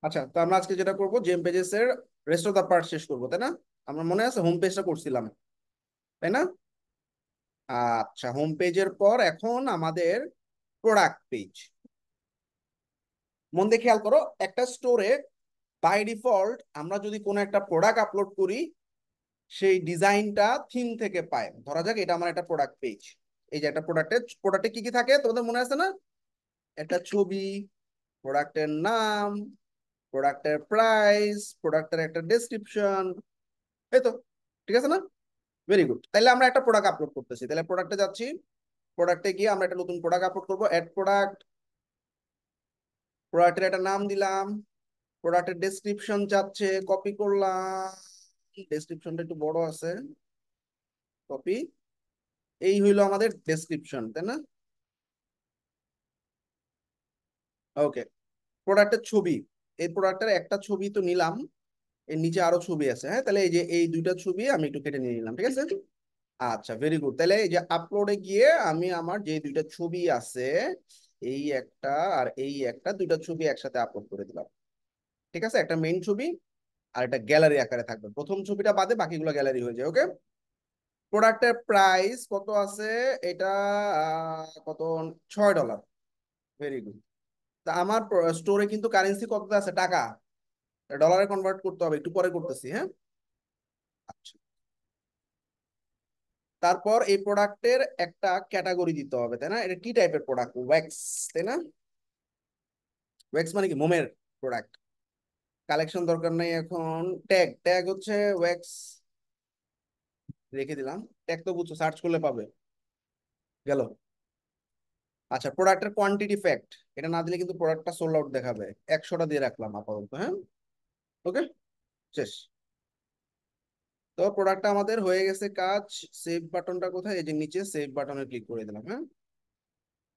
আচ্ছা, তো আমরা আজকে যেটা করবো, জেম পেজেস এর রেস্ট অফ দা পার্ট শেষ করবো, তাই না? আমরা মনে আছে হোম পেজটা করছিলাম, তাই না? আচ্ছা, হোম পেজের পর এখন আমাদের প্রোডাক্ট পেজ। মন দিয়ে খেয়াল করো, একটা স্টোরে বাই ডিফল্ট আমরা যদি কোনো একটা প্রোডাক্ট আপলোড করি, সেই ডিজাইনটা থিম থেকে পায়। ধরা যাক এটা আমার একটা প্রোডাক্ট পেজ। এই যে একটা প্রোডাক্টে কি কি থাকে তোমাদের মনে আছে না? একটা ছবি, প্রোডাক্টের নাম, প্রোডাক্টের প্রাইস, প্রোডাক্টের একটা ডেসক্রিপশন, এই তো। ঠিক আছে না? Very good. তাহলে আমরা একটা প্রোডাক্ট আপলোড করতেছি, তাহলে প্রোডাক্টে যাচ্ছি। প্রোডাক্টে গিয়ে আমরা একটা নতুন প্রোডাক্ট আপলোড করবো, অ্যাড প্রোডাক্ট। প্রোডাক্টের একটা নাম দিলাম, প্রোডাক্টের ডেসক্রিপশন চাচ্ছে, কপি করলাম। ডেসক্রিপশনটা একটু বড় আছে, কপি। এই হইলো আমাদের ডেসক্রিপশন, তাই না? ওকে। প্রোডাক্টের ছবি, এই প্রোডাক্টের একটা ছবি তো নিলাম, এর নিচে আরো ছবি আছে। হ্যাঁ, তাহলে এই যে এই দুইটা ছবি আমি একটু কেটে নিয়ে নিলাম, ঠিক আছে। আচ্ছা, ভেরি গুড। তাহলে এই যে আপলোডে গিয়ে আমি আমার যে দুইটা ছবি আছে, এই একটা আর এই একটা, দুইটা ছবি একসাথে আপলোড করে দিলাম। ঠিক আছে, একটা মেইন ছবি আর একটা গ্যালারি আকারে থাকবে। প্রথম ছবিটা বাদে বাকিগুলো গ্যালারি হয়ে যায়। ওকে। প্রোডাক্টের প্রাইস কত আছে? এটা কত? $6। Very good. তা আমার স্টোরে কিন্তু কারেন্সি কত আছে? টাকা। ডলারে কনভার্ট করতে হবে, একটু পরে করতেছি, হ্যাঁ। আচ্ছা, তারপর এই প্রোডাক্টের একটা ক্যাটাগরি দিতে হবে, তাই না? এটা কি টাইপের প্রোডাক্ট? ওয়্যাক্স, তাই না? ওয়্যাক্স মানে কি? মোমের প্রোডাক্ট। কালেকশন দরকার নেই এখন। ট্যাগ, ট্যাগ হচ্ছে ওয়্যাক্স, রেখে দিলাম। ট্যাগ তো বুঝছো, সার্চ করলে পাবে। গেল। আচ্ছা, প্রোডাক্টের কোয়ান্টিটি ফ্যাক্ট, এটা না দিলে কিন্তু প্রোডাক্টটা সোল্ড আউট দেখাবে। 100টা দিয়ে রাখলাম আপাতত, হ্যাঁ। ওকে, শেষ। তো প্রোডাক্টটা আমাদের হয়ে গেছে কাজ। সেভ বাটনটা কোথায়? এই যে নিচে সেভ বাটনে ক্লিক করে দিলাম, হ্যাঁ।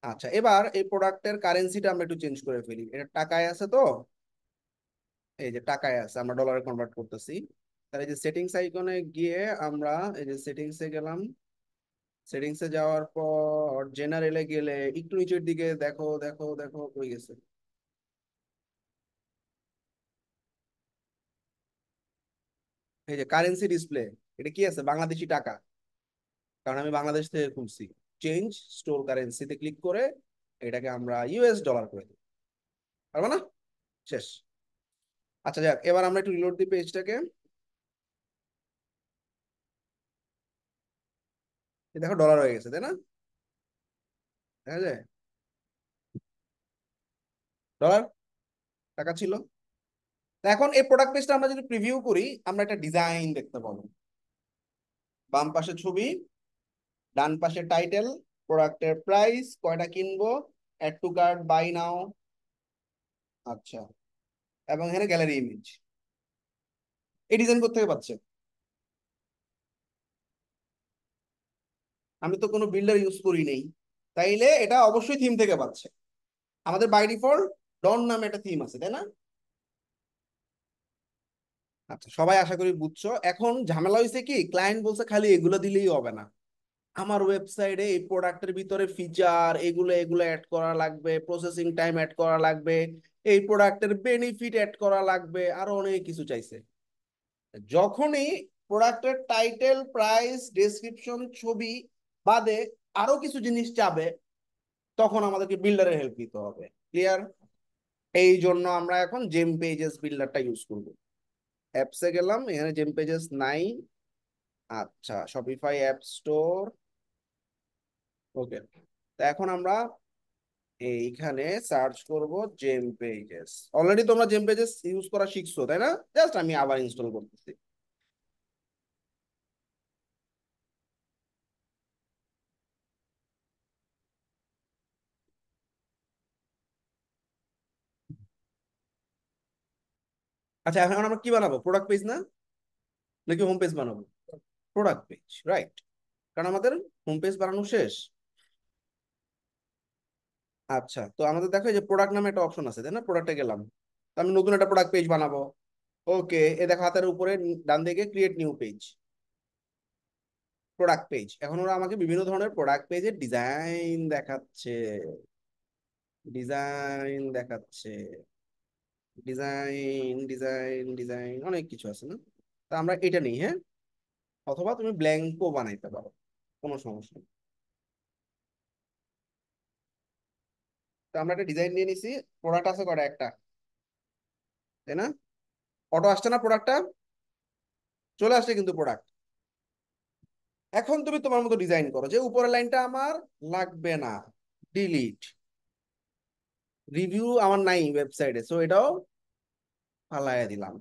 আচ্ছা, এবার এই প্রোডাক্টের কারেন্সিটা আমরা একটু চেঞ্জ করে ফেলি। এটা টাকায় আছে তো, এই যে টাকায় আছে, আমরা ডলারে কনভার্ট করতেছি। তাহলে এই যে সেটিংস আইকনে গিয়ে আমরা এই যে সেটিংসে গেলাম। সেটিংসে যাওয়ার পর জেনারেলে গেলে একটু নিচের দিকে দেখো, দেখো দেখো হয়ে গেছে। এই যে কারেন্সি ডিসপ্লে, এটা কি আছে? বাংলাদেশি টাকা, কারণ আমি বাংলাদেশ থেকে খুলছি। চেঞ্জ স্টোর কারেন্সিতে ক্লিক করে এটাকে আমরা ইউএস ডলার করে দিই, পারবো না? শেষ। আচ্ছা, যাক, এবার আমরা একটু রিলোড দিই পেজটাকে। দেখো ডলার হয়ে গেছে, তাই না? দেখা যায় ডলার, টাকা ছিল। তা এখন এই প্রোডাক্ট পেজটা আমরা যদি প্রিভিউ করি, আমরা একটা ডিজাইন দেখতে পাবো। বাম পাশে ছবি, ডান পাশে টাইটেল, প্রোডাক্টের প্রাইস, কয়টা কিনবো, অ্যাড টু কার্ট, বাই নাও। আচ্ছা, এবং এখানে গ্যালারি ইমেজ। এই ডিজাইন করতে পারছে। আমি তো কোনো বিল্ডার ইউজ করি নেই, তাইলে এটা অবশ্যই থিম থেকে পাচ্ছে। আমাদের বাই ডিফল্ট ডন নামে একটা থিম আছে, তাই না? আচ্ছা, সবাই আশা করি বুঝছো। এখন ঝামেলা হয়েছে কি, ক্লায়েন্ট বলছে খালি এগুলো দিলেই হবে না, আমার ওয়েবসাইটে এই প্রোডাক্টের ভিতরে ফিচার এগুলো এগুলো অ্যাড করা লাগবে, প্রসেসিং টাইম অ্যাড করা লাগবে, এই প্রোডাক্টের বেনিফিট অ্যাড করা লাগবে, আরো অনেক কিছু চাইছে। যখনই প্রোডাক্টের টাইটেল, প্রাইস, ডেসক্রিপশন, ছবি বাদে আরো কিছু জিনিস চাবে, তখন আমাদেরকে বিল্ডারের হেল্প নিতে হবে। ক্লিয়ার? এই জন্য আমরা এখন জেম পেজেস বিল্ডারটা ইউজ করব। অ্যাপসে গেলাম, এখানে জেম পেজেস নাই। আচ্ছা, শপিফাই অ্যাপ স্টোর। ওকে। তো এখন আমরা এইখানে সার্চ করব জেম পেজেস। অলরেডি তোমরা জেম পেজেস ইউজ করা শিখছো, তাই না? জাস্ট আমি আবার ইনস্টল করতেছি। আচ্ছা, এখন আমরা কি বানাবো? প্রোডাক্ট পেজ না, নাকি হোম পেজ বানাবো? Product page, right. কারণ আমাদের হোম পেজ বানানো শেষ। আচ্ছা, তো আমাদের দেখো এই যে প্রোডাক্ট নামে একটা অপশন আছে, তাই না? প্রোডাক্টে গেলাম, তো আমি নতুন একটা প্রোডাক্ট পেজ বানাবো। ওকে, এ দেখো হাতের উপরে ডান দিকে create new page, product page. এখন ওরা আমাকে বিভিন্ন ধরনের প্রোডাক্ট পেজের ডিজাইন দেখাচ্ছে, ডিজাইন দেখাচ্ছে। ডিজাইন ডিজাইন ডিজাইন অনেক কিছু আছে না? তা আমরা এটা নেই, হ্যাঁ। অথবা তুমি ব্ল্যাঙ্কও বানাইতে পারো, কোনো সমস্যা নেই। তো আমরা একটা ডিজাইন নিয়ে নিছি। প্রোডাক্ট আছে কয়টা? একটা, তাই না? অটো আসছে না প্রোডাক্টটা? চলে আসছে কিন্তু প্রোডাক্ট। এখন তুমি তোমার মতো ডিজাইন করো, যে উপরের লাইনটা আমার লাগবে না, ডিলিট। রিভিউ আমার নাই ওয়েবসাইটে, সো এটাও ফালাইয়া দিলাম।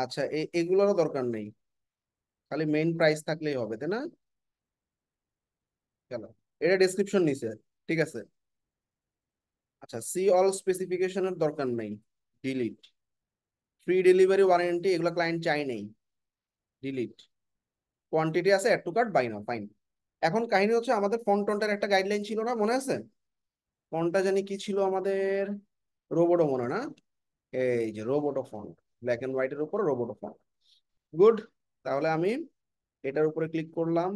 আচ্ছা, এগুলোরও দরকার নেই, খালি মেইন প্রাইস থাকলেই হবে, তাই না? চলো, এটা ডেসক্রিপশন নিচে, ঠিক আছে। আচ্ছা, সি অল স্পেসিফিকেশনের দরকার নেই, ডিলিট। ফ্রি ডেলিভারি ওয়ারেন্টি এগুলো ক্লায়েন্ট চাই নেই, ডিলিট। কোয়ান্টিটি আছে, add to cart, buy now, fine. এখন কাহিনী হচ্ছে, আমাদের ফন্ট টন্টের একটা গাইডলাইন ছিল না, মনে আছে? ফন্টটা জানি কি ছিল আমাদের, রোবোটো মনে হয় না? এই যে রোবোটো ফন্ট, ব্ল্যাক এন্ড হোয়াইটের উপর রোবোটো ফন্ট। গুড। তাহলে আমি এটার উপরে ক্লিক করলাম।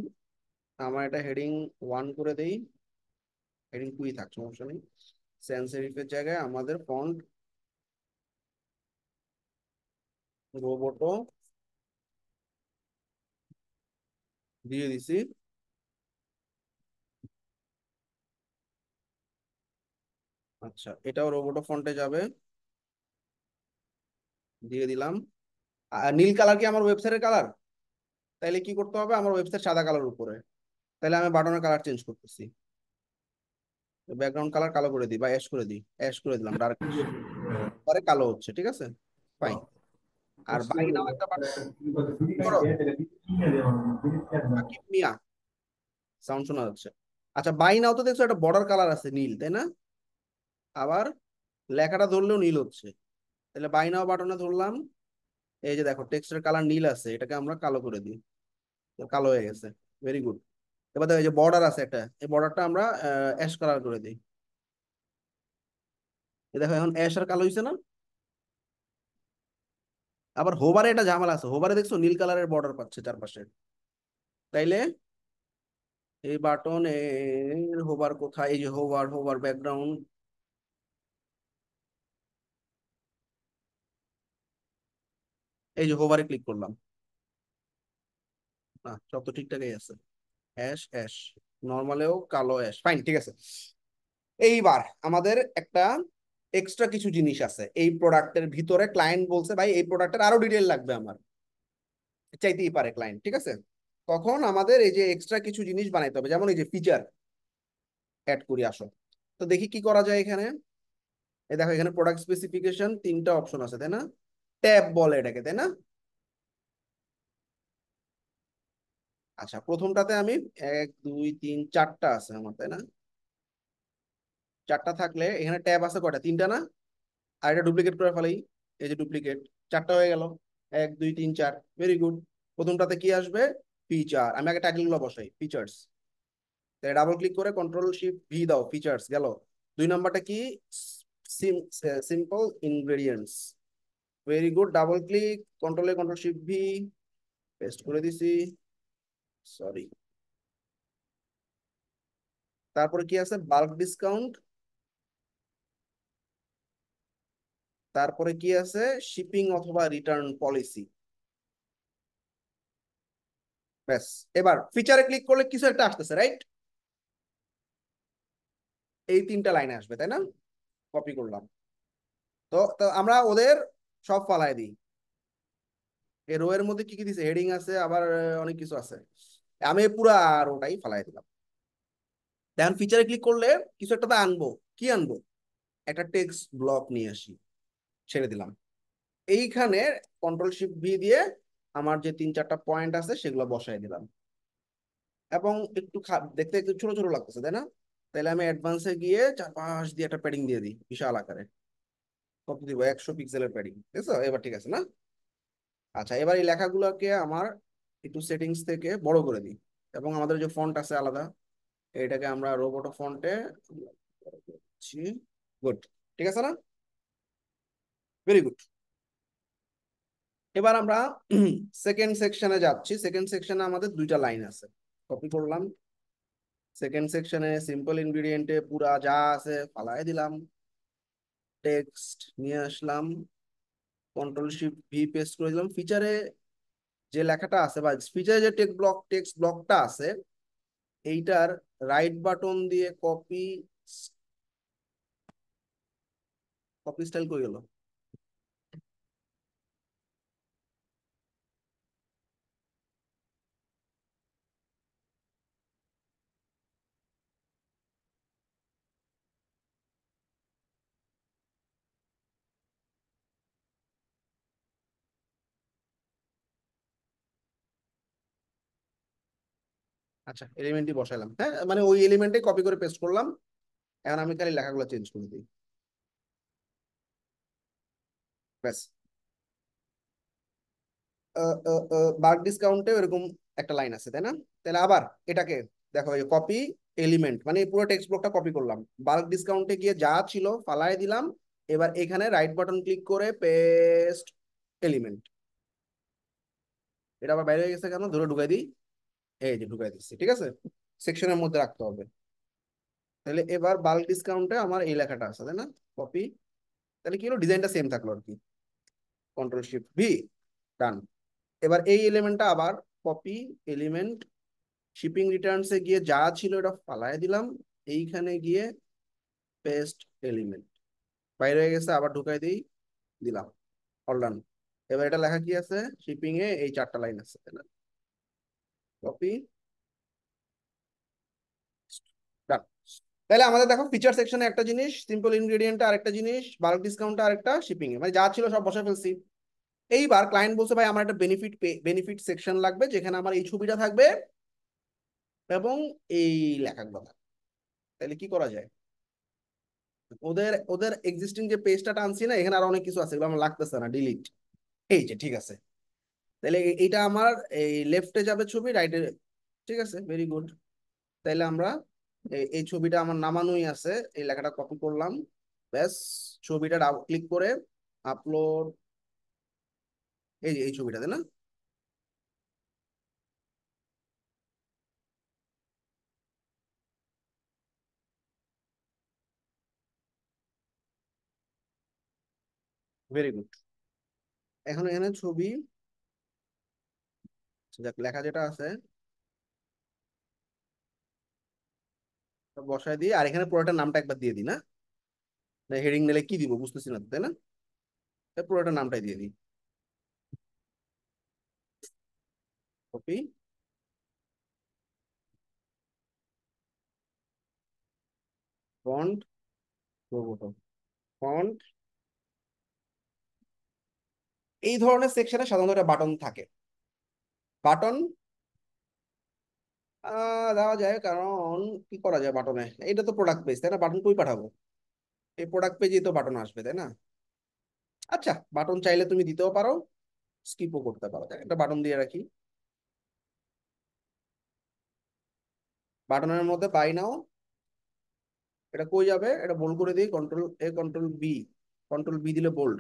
আমার এটা হেডিং 1 করে দেই, হেডিং 2 থাক, সমস্যা নেই। সেন্স সেরিফের জায়গায় আমাদের ফন্ট রোবোটো দিয়ে দিছি। আচ্ছা, এটাও রোবোটো ফন্টে যাবে, দিয়ে দিলাম। আর নীল কালার কি আমার ওয়েবসাইটের কালার? তাইলে কি করতে হবে, আমার ওয়েবসাইট সাদা কালার উপরে, তাহলে আমি বাটনের কালার চেঞ্জ করতেছি। ব্যাকগ্রাউন্ড কালার কালো করে দিই, বা অ্যাশ করে দিই, অ্যাশ করে দিলাম, ডার্ক অ্যাশ। পরে কালো হচ্ছে, ঠিক আছে, ফাইন। আর বাই নাও একটা বাটন করো। সাকিব মিয়া সাউন্ড শোনা যাচ্ছে। আচ্ছা, বাই নাও তো দেখছো একটা বর্ডার কালার আছে নীল, তাই না? আবার লেখাটা ধরলেও নীল হচ্ছে, তাহলে বাই নাও বাটনে ধরলাম। এই যে দেখো, টেক্সটের কালার নীল আছে, এটাকে আমরা কালো করে দিই, তো কালো হয়ে গেছে। Very good. এবার দেখো, এই যে বর্ডার আছে একটা, এই বর্ডারটা আমরা অ্যাশ কালার করে দিই। এই দেখো, এখন অ্যাশ আর কালো হয়েছে না? আবার হোভারে একটা ঝামেলা আছে, হোভারে দেখছো নীল কালারের বর্ডার পাচ্ছে চারপাশে। তাইলে এই বাটন এর হোভার কোথায়? এই যে হোভার, হোভার ব্যাকগ্রাউন্ড, এই যে হোভারে ক্লিক করলাম। না, সব তো ঠিকঠাকই আছে। অ্যাশ অ্যাশ, নর্মালেও কালো অ্যাশ, ফাইন, ঠিক আছে। এইবার আমাদের একটা এক্সট্রা কিছু জিনিস আছে এই প্রোডাক্টের ভিতরে। ক্লায়েন্ট বলছে ভাই এই প্রোডাক্টের আরো ডিটেল লাগবে আমার, চাইতেই পারে ক্লায়েন্ট, ঠিক আছে। তখন আমাদের এই যে এক্সট্রা কিছু জিনিস বানাইতে হবে, যেমন এই যে ফিচার অ্যাড করি, আসো। তো দেখি কি করা যায় এখানে। এই দেখো, এখানে প্রোডাক্ট স্পেসিফিকেশন তিনটা অপশন আছে, তাই না? ট্যাব বলে এটাকে, তাই না? আচ্ছা, প্রথমটাতে আমি 1 2 3 4টা আছে আমার, তাই না? 4টা থাকলে এখানে ট্যাব আছে কয়টা? 3টা না? আর এটা ডুপ্লিকেট করে ফেলাই, এই যে ডুপ্লিকেট, 4টা হয়ে গেল। 1 2 3 4, ভেরি গুড। প্রথমটাতে কি আসবে? ফিচার। আমি আগে টাইটেল গুলো বসাই, ফিচার্স। ডাবল ক্লিক করে কন্ট্রোল শিফট ভি দাও, ফিচার্স গেল। 2 নাম্বারটা কি? Simple ingredients, very good. Double click, control shift V, paste করে দিছি, সরি। তারপরে কি আছে? Bulk discount. তারপরে কি আছে? শিপিং অথবা রিটার্ন পলিসি। ব্যাস। এবার ফিচারে ক্লিক করলে কিছু একটা আসতেছে, রাইট? এই 3টা লাইনে আসবে, তাই না? কপি করলাম। তো তো আমরা ওদের সব ফালাই দিই। এই রো এর মধ্যে কি কি দিছে? হেডিং আছে, আবার অনেক কিছু আছে। আমি পুরা রোটাই ফালাই দিলাম। এখন ফিচারে ক্লিক করলে কিছু একটা তো আনবো। কি আনবো? একটা টেক্সট ব্লক নিয়ে আসি, ছেড়ে দিলাম। এইখানে কন্ট্রোল শিফট ভি দিয়ে আমার যে 3 4টা পয়েন্ট আছে সেগুলো বসাই দিলাম। এবং একটু দেখতে একটু ছোট ছোট লাগতেছে, তাই না? তাহলে আমি অ্যাডভান্সে গিয়ে চারপাশ দিয়ে একটা প্যাডিং দিয়ে দিই, বিশাল আকারে। কত দিব? 100 পিক্সেলের প্যাডিং, ঠিক আছে, এবার ঠিক আছে না? আচ্ছা, এবার এই লেখাগুলোকে আমার একটু সেটিংস থেকে বড় করে দিই। এবং আমাদের যে ফন্ট আছে আলাদা, এটাকে আমরা রোবোটো ফন্টে, গুড, ঠিক আছে না? Very good. এবার আমরা সেকেন্ড সেকশনে যাচ্ছি। সেকেন্ড সেকশনে আমাদের 2টা লাইন আছে, কপি করলাম। সেকেন্ড সেকশনে সিম্পল ইনগ্রিডিয়েন্টে পুরা যা আছে ফালাই দিলাম। টেক্সট নিয়ে আসলাম, কন্ট্রোল শিফট ভি পেস্ট করে দিলাম। ফিচারে যে লেখাটা আছে বা ফিচারে যে টেক্সট ব্লকটা আছে, এইটার রাইট বাটন দিয়ে কপি, কপি স্টাইল করে গেল। আচ্ছা, এলিমেন্টই বসাইলাম, হ্যাঁ, মানে ওই এলিমেন্টে কপি করে পেস্ট করলাম। এখন আমি খালি লেখাগুলো চেঞ্জ করে দিই, ব্যাস। বাল্ক ডিসকাউন্টে এরকম একটা লাইন আছে, তাই না? তাহলে আবার এটাকে দেখো, এই কপি এলিমেন্ট মানে এই পুরো টেক্সট ব্লকটা কপি করলাম, বাল্ক ডিসকাউন্টে গিয়ে যা ছিল ফালায় দিলাম। এবার এখানে রাইট বাটন ক্লিক করে পেস্ট এলিমেন্ট। এটা আবার বাইরে হয়ে গেছে কেন, ধরে ঢুকাই দিই। এই যে ঢুকাই দিচ্ছি, ঠিক আছে। সেকশনের মধ্যে রাখতে হবে। তাহলে এবার বাল্ক ডিসকাউন্টে আমার এই লেখাটা আছে, তাই না? কপি, তাহলে কি হলো, ডিজাইনটা সেম থাকলো আর কি। কন্ট্রোল শিফট ভি, ডান। এবার এই এলিমেন্টটা আবার কপি এলিমেন্ট, শিপিং রিটার্নসে গিয়ে যা ছিল এটা ফালায় দিলাম, এইখানে গিয়ে পেস্ট এলিমেন্ট। বাইরে হয়ে গেছে, আবার ঢুকাই দিই, দিলাম, অল ডান। এবার এটা লেখা কি আছে, শিপিং এ এই চারটা লাইন আছে, তাই না? কপি, ডান। তাহলে আমাদের দেখো ফিচার সেকশনে একটা জিনিস, সিম্পল ইনগ্রেডিয়েন্ট আরেকটা জিনিস, বাল্ক ডিসকাউন্ট আরেকটা, শিপিং এ মানে যা ছিল সব বসে ফেলছি। এইবার ক্লায়েন্ট বলছে ভাই আমার একটা বেনিফিট সেকশন লাগবে, যেখানে আমার এই ছবিটা থাকবে এবং এই লেখাগুলো থাকবে। তাহলে কি করা যায়? ওদের ওদের এক্সিস্টিং যে পেজটা টানছি না, এখানে আরো অনেক কিছু আছে, এগুলো আমার লাগতেছে না, ডিলিট। এই যে ঠিক আছে। তাহলে এইটা আমার এই লেফটে যাবে ছবি, রাইটে, ঠিক আছে, ভেরি গুড। তাইলে আমরা এই ছবিটা আমার নামানোই আছে, এই লেখাটা কপি করলাম, ব্যাস। ছবিটা ডাবল ক্লিক করে আপলোড, এই যে এই ছবিটাতে না, ভেরি গুড। এখন এখানে ছবি, যাক, লেখা যেটা আছে বসায় দিয়ে, আর এখানে পুরোটার নামটা একবার দিয়ে দিই না? হেডিং দিলে কি দিব বুঝতেছি না তো, তাই না? পুরোটার নামটাই দিয়ে দিই, কপি, ফন্ট, ফন্ট। এই ধরনের সেকশনে সাধারণত একটা বাটন থাকে। বাটন দেওয়া যায়, কারণ কি করা যায় বাটনে, এটা তো প্রোডাক্ট পেজ, তাই না? বাটন কই পাঠাবো? এই প্রোডাক্ট পেজে তো বাটন আসবে, তাই না? আচ্ছা, বাটন চাইলে তুমি দিতেও পারো, স্কিপও করতে পারো, তাই না? একটা বাটন দিয়ে রাখি। বাটনের মধ্যে বাই নাও, এটা কই যাবে, এটা বোল্ড করে দিই, কন্ট্রোল এ কন্ট্রোল বি। কন্ট্রোল বি দিলে বোল্ড।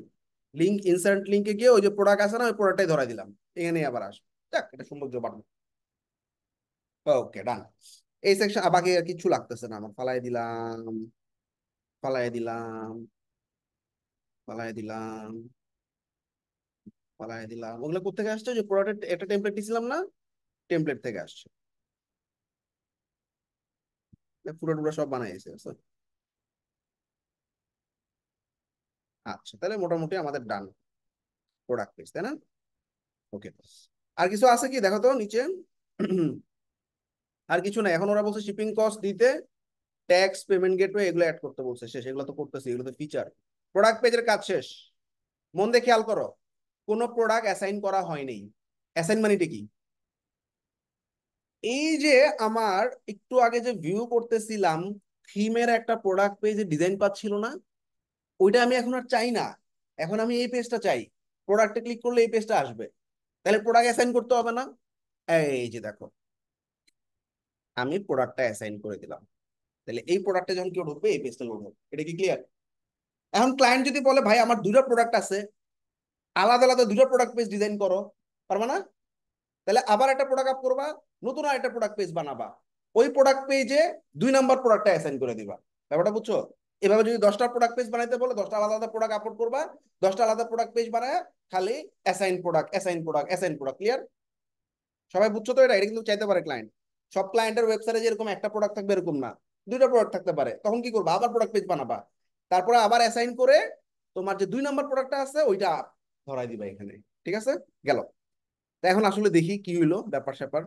লিঙ্ক, ইনসার্ট লিঙ্কে গিয়ে ওই যে প্রোডাক্ট আছে না, ওই প্রোডাক্টটাই ধরাই দিলাম, এখানেই আবার আসবে। যাক, এটা সৌন্দর্য বাটন। ওকে, ডান। এই সেকশন বাকি আর কিছু লাগতেছে না আমার, ফালাই দিলাম, ফালাই দিলাম, ফালাই দিলাম, ফালাই দিলাম। ওগুলো কোথেকে আসছে, যে প্রোডাক্টের একটা টেমপ্লেট দিছিলাম না, টেমপ্লেট থেকে আসছে। পুরো টুরো সব বানাইছে। আচ্ছা, তাহলে মোটামুটি আমাদের ডান প্রোডাক্ট পেজ, তাই না? ওকে। আর কিছু আছে কি দেখো তো নিচে? আর কিছু না, এখন ওরা বলছে শিপিং কস্ট দিতে, ট্যাক্স, পেমেন্ট গেটওয়ে এগুলো অ্যাড করতে বলছে, শেষ। এগুলো তো করতেছি, এগুলো তো ফিচার। প্রোডাক্ট পেজের কাজ শেষ। মন দিয়ে খেয়াল করো, কোনো প্রোডাক্ট অ্যাসাইন করা হয়নি। অ্যাসাইন মানিটা কি? এই যে আমার একটু আগে যে ভিউ করতেছিলাম, থিমের একটা প্রোডাক্ট পেজে ডিজাইন পাচ্ছিল না, ওইটা আমি এখন আর চাই না। এখন আমি এই পেজটা চাই। প্রোডাক্টে ক্লিক করলে এই পেজটা আসবে। তাহলে প্রোডাক্ট অ্যাসাইন করতে হবে না? এই যে দেখো, আমি প্রোডাক্টটা অ্যাসাইন করে দিলাম। তাহলে এই প্রোডাক্টে যখন কেউ ঢুকবে, এই পেজটা লোড হবে। এটা কি ক্লিয়ার? এখন ক্লায়েন্ট যদি বলে ভাই আমার দুটো প্রোডাক্ট আছে, আলাদা আলাদা দুটো প্রোডাক্ট পেজ ডিজাইন করো, পারবা না? তাহলে আবার একটা প্রোডাক্ট আপ করবা, নতুন আরেকটা প্রোডাক্ট পেজ বানাবা, ওই প্রোডাক্ট পেজে 2 নাম্বার প্রোডাক্টটা অ্যাসাইন করে দিবা। ব্যাপারটা বুঝছো? এভাবে যদি 10টা প্রোডাক্ট পেজ বানাইতে বলে 10টা আলাদা আলাদা প্রোডাক্ট আপলোড করবা, 10টা আলাদা প্রোডাক্ট পেজ বানায় খালি assign product assign product assign product. Clear? সবাই বুঝছো তো? এটা কিন্তু চাইতে পারে ক্লায়েন্ট। সব ক্লায়েন্টের ওয়েবসাইটে যেরকম একটা প্রোডাক্ট থাকবে এরকম না, দুইটা প্রোডাক্ট থাকতে পারে। তখন কি করবা? আবার প্রোডাক্ট পেজ বানাবা, তারপরে আবার অ্যাসাইন করে তোমার যে 2 নম্বর প্রোডাক্টটা আছে ওইটা ধরাই দিবা এখানে। ঠিক আছে? গেল। তা এখন আসলে দেখি কি হইলো ব্যাপার স্যাপার।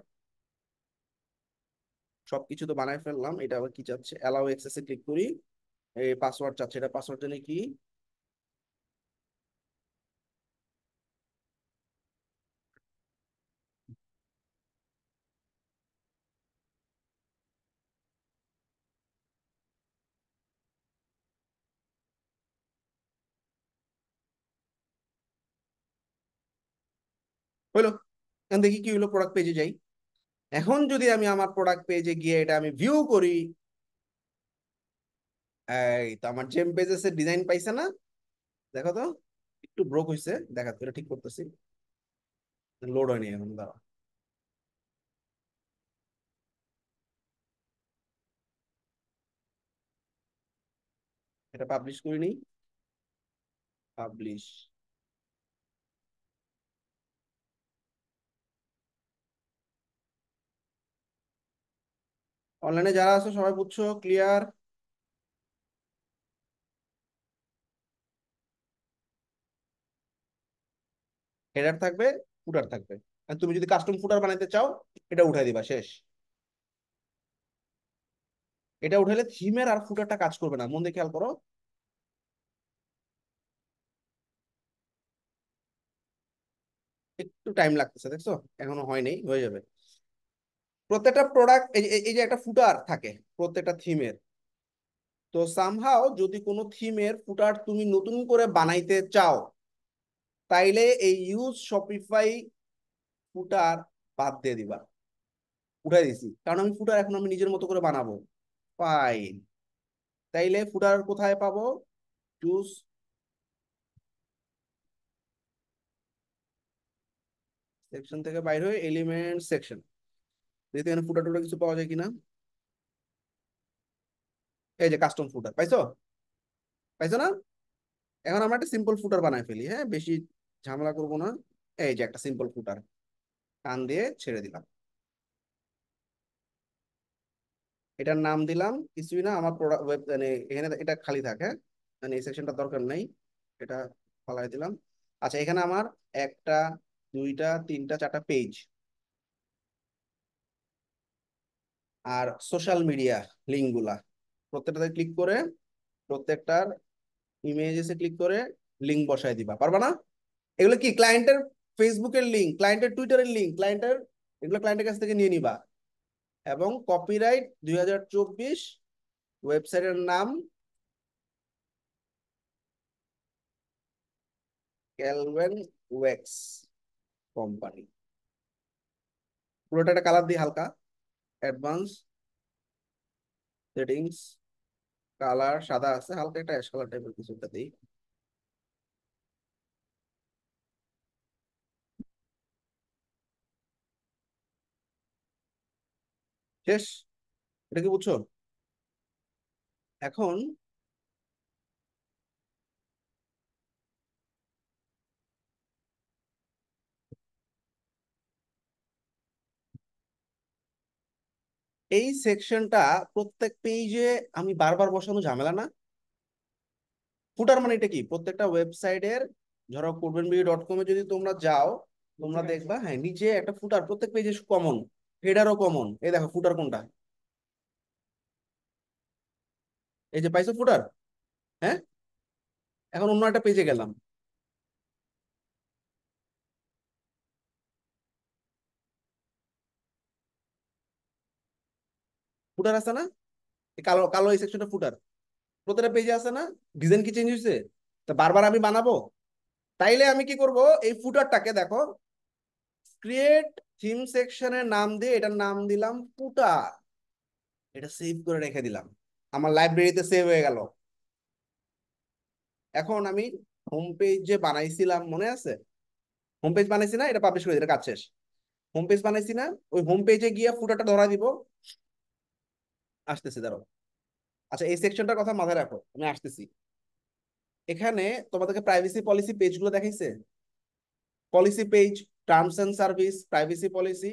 সবকিছু তো বানাই ফেললাম, এটা আবার কি চাচ্ছে? অ্যালাউ অ্যাক্সেসে ক্লিক করি। এই পাসওয়ার্ড চাচ্ছে, এটা পাসওয়ার্ড জানি কি? হইলো। এখন দেখি কি হইলো, প্রোডাক্ট পেজে যাই। এখন যদি আমি আমার প্রোডাক্ট পেজে গিয়ে এটা আমি ভিউ করি, এই তো আমার জেম পেজেস এর ডিজাইন পাইছে না? দেখো তো, একটু ব্রোক হইছে, দেখা তো, এটা ঠিক করতেছি। লোড হয়নি এখন, দাঁড়াও। এটা পাবলিশ করিনি। পাবলিশ। অনলাইনে যারা আছে সবাই বুঝছো? ক্লিয়ার? হেডার থাকবে, ফুটার থাকবে। আর তুমি যদি কাস্টম ফুটার বানাইতে চাও, এটা উঠাই দিবা, শেষ। এটা উঠাইলে থিমের আর ফুটারটা কাজ করবে না, মন দিয়ে খেয়াল করো। একটু টাইম লাগতেছে, দেখছো? এখনো হয় নাই, হয়ে যাবে। প্রত্যেকটা প্রোডাক্ট, এই যে একটা ফুটার থাকে প্রত্যেকটা থিমের। তো সামহাও যদি কোনো থিমের ফুটার তুমি নতুন করে বানাইতে চাও, তাইলে এই ইউজ শপিফাই ফুটার বাদ দিয়ে দিবা। উঠাই দিছি, কারণ আমি ফুটার এখন আমি নিজের মতো করে বানাবো। ফাইন। তাইলে ফুটার কোথায় পাবো? চুজ সেকশন থেকে বাইরে হয়ে এলিমেন্ট সেকশন, দেখতে এখানে ফুটার টুটার কিছু পাওয়া যায় কিনা। এই যে কাস্টম ফুটার পাইছো? পাইছো না? এখন আমরা একটা সিম্পল ফুটার বানাই ফেলি, হ্যাঁ, বেশি ঝামেলা করবো না। এই যে একটা সিম্পল ফুটার, টান দিয়ে ছেড়ে দিলাম। এটার নাম দিলাম কিছুই না, আমার প্রোডাক্ট ওয়েব, মানে এখানে এটা খালি থাকে, হ্যাঁ? মানে এই সেকশনটা দরকার নাই, এটা ফালাই দিলাম। আচ্ছা, এখানে আমার একটা, দুইটা, তিনটা, চারটা পেজ, আর সোশ্যাল মিডিয়া লিঙ্ক গুলা, প্রত্যেকটাতে ক্লিক করে প্রত্যেকটার ইমেজেসে ক্লিক করে লিঙ্ক বসায় দিবা, পারবা না? এগুলো কি ক্লায়েন্টের ফেসবুকের লিঙ্ক, ক্লায়েন্টের টুইটারের লিঙ্ক, ক্লায়েন্টের, এগুলো ক্লায়েন্টের কাছ থেকে নিয়ে নিবা। এবং কপিরাইট 2024, ওয়েবসাইটের নাম ক্যালভেন ওয়েক্স কোম্পানি। পুরোটা একটা কালার দিই হালকা, অ্যাডভান্স সেটিংস, কালার সাদা আছে, হালকা একটা অ্যাশ কালার টাইপের কিছু একটা দিই। শেষ। এটা কি বুঝছো? এখন এই সেকশনটা প্রত্যেক পেজে আমি বারবার বসানো ঝামেলা না? ফুটার মানে এটা কি প্রত্যেকটা ওয়েবসাইটের, ধরো codebenbee.com এ যদি তোমরা যাও, তোমরা দেখবা হ্যাঁ নিচে একটা ফুটার প্রত্যেক পেজে কমন, হেডারও কমন। এই দেখো ফুটার কোনটা, এই যে পাইছো ফুটার। হ্যাঁ, এখন অন্য একটা পেজে গেলাম, ফুটার আছে না? এই কালো কালো এই সেকশনটা ফুটার, প্রত্যেকটা পেজে আছে না? ডিজাইন কি চেঞ্জ হয়েছে? তা বারবার আমি বানাবো? তাইলে আমি কি করব, এই ফুটারটাকে দেখো, ক্রিয়েট থিম সেকশনের নাম দিয়ে এটার নাম দিলাম ফুটার। এটা সেভ করে রেখে দিলাম, আমার লাইব্রেরিতে সেভ হয়ে গেল। এখন আমি হোম পেজ যে বানাইছিলাম মনে আছে? হোম পেজ বানাইছি না? এটা পাবলিশ করে দিই, এটা কাজ শেষ। হোম পেজ বানাইছি না? ওই হোম পেজে গিয়ে ফুটারটা ধরা দিব। আসতেছে, দাঁড়াও। আচ্ছা, এই সেকশনটার কথা মাথায় রাখো, আমি আসতেছি। এখানে তোমাদেরকে প্রাইভেসি পলিসি পেজগুলো দেখাইছে, policy page, terms and service, privacy policy.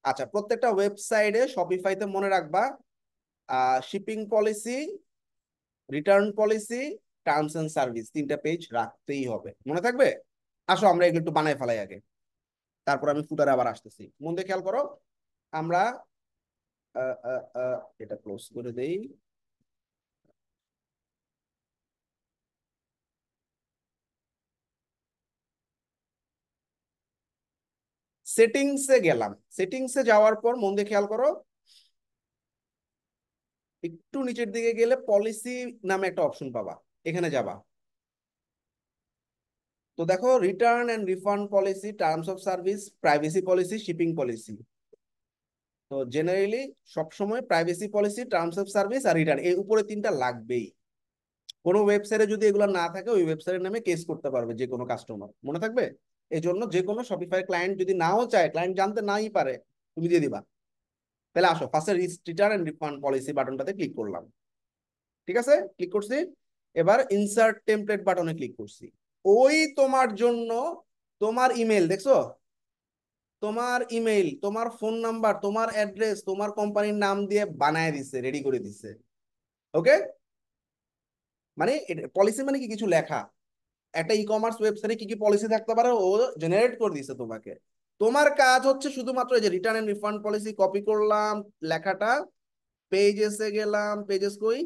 আচ্ছা, প্রত্যেকটা ওয়েবসাইটে শপিফাইতে মনে রাখবা shipping policy, return policy, terms and service, তিনটা পেজ রাখতেই হবে, মনে থাকবে? আসো আমরা এগুলো একটু বানায় ফেলাই আগে, তারপর আমি ফুটারে আবার আসতেছি। মন দিয়ে খেয়াল করো। আমরা এটা ক্লোজ করে দেই। সেটিংসে গেলাম। সেটিংসে যাওয়ার পর মন দিয়ে খেয়াল করো, একটু নিচের দিকে গেলে পলিসি নামে একটা অপশন পাবা, এখানে যাবা। তো দেখো return and refund policy, terms of service, privacy policy, shipping policy. তো জেনারেলি সবসময় privacy policy, terms of service আর রিটার্ন, এই উপরে তিনটা লাগবেই। কোনো ওয়েবসাইটে যদি এগুলো না থাকে ওই ওয়েবসাইটের নামে কেস করতে পারবে যে কোনো কাস্টমার, মনে থাকবে? এই জন্য যে কোনো শপিফাই ক্লায়েন্ট যদি নাও চায়, ক্লায়েন্ট জানতে নাই পারে, তুমি দিয়ে দিবা। তাহলে আসো ফার্স্টে রিটার্ন এন্ড রিফান্ড পলিসি বাটনটাতে ক্লিক করলাম। ঠিক আছে, ক্লিক করছি। এবার ইনসার্ট টেমপ্লেট বাটনে ক্লিক করছি। ওই তোমার জন্য তোমার ইমেল দেখছো, তোমার ইমেল, তোমার ফোন নাম্বার, তোমার অ্যাড্রেস, তোমার কোম্পানির নাম দিয়ে বানায় দিছে, রেডি করে দিছে। ওকে, মানে পলিসি মানে কি, কিছু লেখা। একটা ই কমার্স ওয়েবসাইটে কি কি পলিসি থাকতে পারে ও জেনারেট করে দিছে তোমাকে। তোমার কাজ হচ্ছে শুধুমাত্র এই যে return and refund policy copy করলাম লেখাটা, পেজেসে গেলাম, পেজেস কই,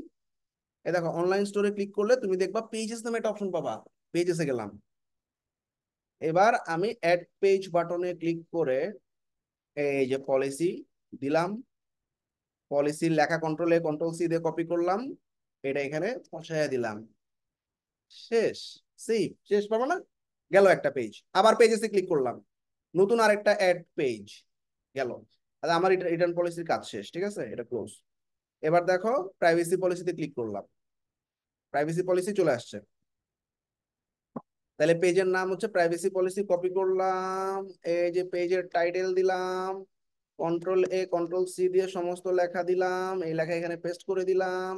এই দেখো অনলাইন স্টোরে ক্লিক করলে তুমি দেখবা পেজেস নামে একটা অপশন পাবা, পেজেসে গেলাম। এবার আমি অ্যাড পেজ বাটনে ক্লিক করে এই যে পলিসি দিলাম, পলিসির লেখা কন্ট্রোল সি দিয়ে কপি করলাম, এটা এখানে বসাইয়া দিলাম। শেষ। সেভ, শেষ পাবো না? গেল একটা পেজ। আবার পেজেসে ক্লিক করলাম, নতুন আরেকটা অ্যাড পেজ গেল। আর আমার রিটার্ন পলিসির কাজ শেষ, ঠিক আছে, এটা ক্লোজ। এবার দেখো প্রাইভেসি পলিসিতে ক্লিক করলাম, প্রাইভেসি পলিসি চলে আসছে। তাহলে পেজের নাম হচ্ছে প্রাইভেসি পলিসি, কপি করলাম, এই যে পেজের টাইটেল দিলাম, কন্ট্রোল সি দিয়ে সমস্ত লেখা দিলাম, এই লেখা এখানে পেস্ট করে দিলাম।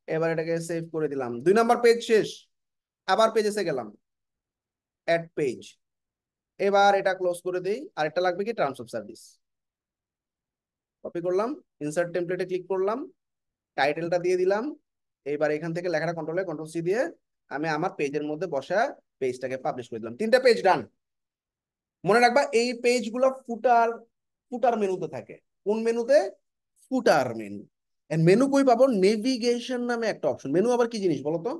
এবার এটাকে সেভ করে দিলাম, 2 নাম্বার পেজ শেষ। আবার পেজেসে গেলাম, অ্যাড পেজ। এবার এটা ক্লোজ করে দিই, আরেকটা লাগবে কি, টার্মস অফ সার্ভিস। কপি করলাম, ইনসার্ট টেমপ্লেটে ক্লিক করলাম, টাইটেলটা দিয়ে দিলাম। এইবার এখান থেকে লেখাটা কন্ট্রোল সি দিয়ে আমি আমার পেজের মধ্যে বসা পেজটাকে পাবলিশ করে দিলাম। 3টা পেজ ডান। মনে রাখবা এই পেজগুলো ফুটার, ফুটার মেনুতে থাকে। কোন মেনুতে? ফুটার মেনু। মেনু কই পাবো? নেভিগেশন নামে একটা অপশন। মেনু আবার কি জিনিস বলো তো?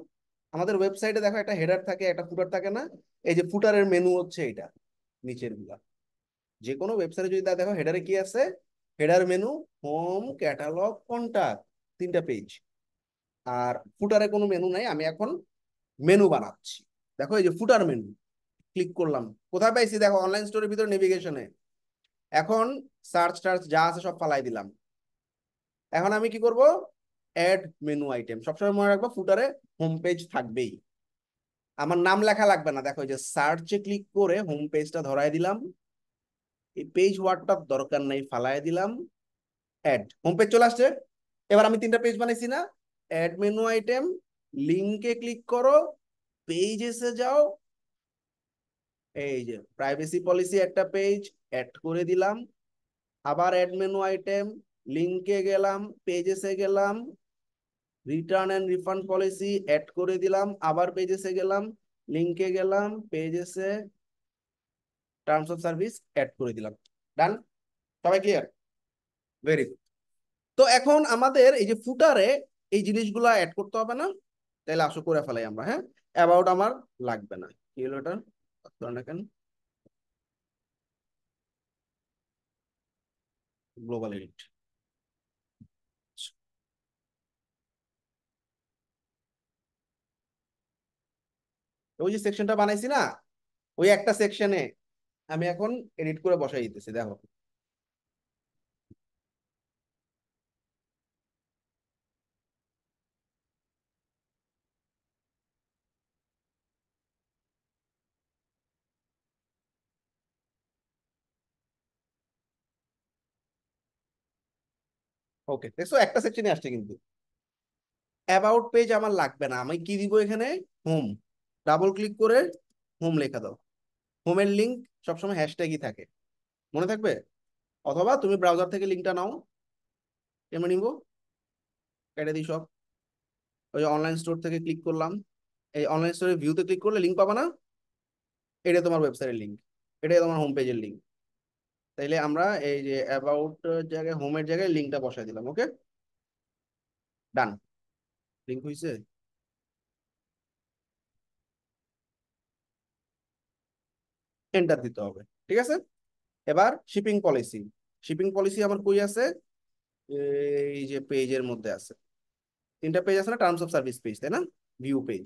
আমাদের ওয়েবসাইটে দেখো একটা হেডার থাকে, একটা ফুটার থাকে না? এই যে ফুটারের মেনু হচ্ছে এটা, নিচের গুলা। যে কোনো ওয়েবসাইটে যদি দেখো হেডারে কি আছে, header menu, home, catalogue, contact, 3টা পেজ। আর ফুটারে কোনো মেনু নাই, আমি এখন মেনু বানাচ্ছি। দেখো এই যে ফুটার মেনু, ক্লিক করলাম। কোথায় পাইছি দেখো, অনলাইন স্টোরের ভিতরে নেভিগেশনে। এখন সার্চ টার্চ যা আছে সব ফালাই দিলাম। এখন আমি কি করব? Add menu item. সবসময় মনে রাখবো ফুটারে হোম পেজ থাকবেই। আমার নাম লেখা লাগবে না, দেখো এই যে সার্চে ক্লিক করে হোম পেজটা ধরাই দিলাম। এই পেজ ওয়ার্ডটার দরকার নাই, ফালাই দিলাম। অ্যাড হোম পেজ চলে আসছে। এবার আমি 3টা পেজ বানাইছি না? অ্যাড মেনু আইটেম, লিঙ্কে ক্লিক করো, পেজেসে যাও, এই যে প্রাইভেসি পলিসি একটা পেজ অ্যাড করে দিলাম। আবার অ্যাড মেনু আইটেম, লিঙ্কে গেলাম, পেজেসে গেলাম, return and refund policy add করে দিলাম। আবার পেজেসে গেলাম, লিঙ্কে গেলাম, পেজেসে টার্মস অফ সার্ভিস অ্যাড করে দিলাম। ডান। সবাই ক্লিয়ার? Very good. তো এখন আমাদের এই যে ফুটারে এই জিনিসগুলো অ্যাড করতে হবে না? তাহলে আসো করে ফেলাই আমরা, হ্যাঁ। অ্যাবাউট আমার লাগবে না, কি হলো এটা, কেন গ্লোবাল এডিট। ওই যে সেকশনটা বানাইছি না, ওই একটা সেকশনে আমি এখন এডিট করে বসাই দিতেছি, দেখো। ওকে, দেখছো একটা সেকশনে আসছে কিন্তু। অ্যাবাউট পেজ আমার লাগবে না, আমি কি দিব এখানে, হোম। ডাবল ক্লিক করে হোম লেখা দাও। হোমের লিঙ্ক সবসময় হ্যাশট্যাগই থাকে, মনে থাকবে। অথবা তুমি ব্রাউজার থেকে লিঙ্কটা নাও, এমনি নিবো, কেটে দিই সব। ওই অনলাইন স্টোর থেকে ক্লিক করলাম, এই অনলাইন স্টোরের ভিউতে ক্লিক করলে লিঙ্ক পাবা না, এটা তোমার ওয়েবসাইটের লিঙ্ক, এটাই তোমার হোম পেজের লিঙ্ক। তাইলে আমরা এই যে অ্যাবাউট জায়গায়, হোমের জায়গায় লিঙ্কটা বসাই দিলাম, ওকে, ডান। লিঙ্ক হয়েছে। এন্টার দিতে হবে, ঠিক আছে। এবার শিপিং পলিসি। শিপিং পলিসি আমার কই আছে, এই যে পেজের মধ্যে আছে, তিনটা পেজ আছে না, টার্মস অফ সার্ভিস পেজ, তাই না, ভিউ পেজ।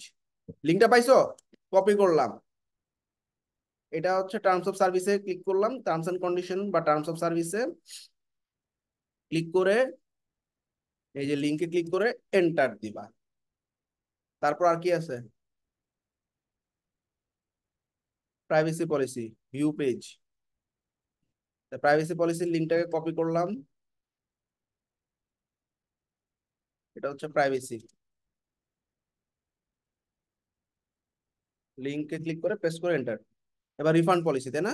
লিঙ্কটা পাইছো, কপি করলাম। এটা হচ্ছে টার্মস অফ সার্ভিসে ক্লিক করলাম, টার্মস এন্ড কন্ডিশন বা টার্মস অফ সার্ভিসে ক্লিক করে এই যে লিঙ্কে ক্লিক করে এন্টার দিবা। তারপর আর কি আছে, privacy policy, view page. Privacy পলিসির লিঙ্কটাকে কপি করলাম, এটা হচ্ছে প্রাইভেসি, লিঙ্কে ক্লিক করে পেস্ট করে এন্টার। এবার রিফান্ড পলিসি, তাই না,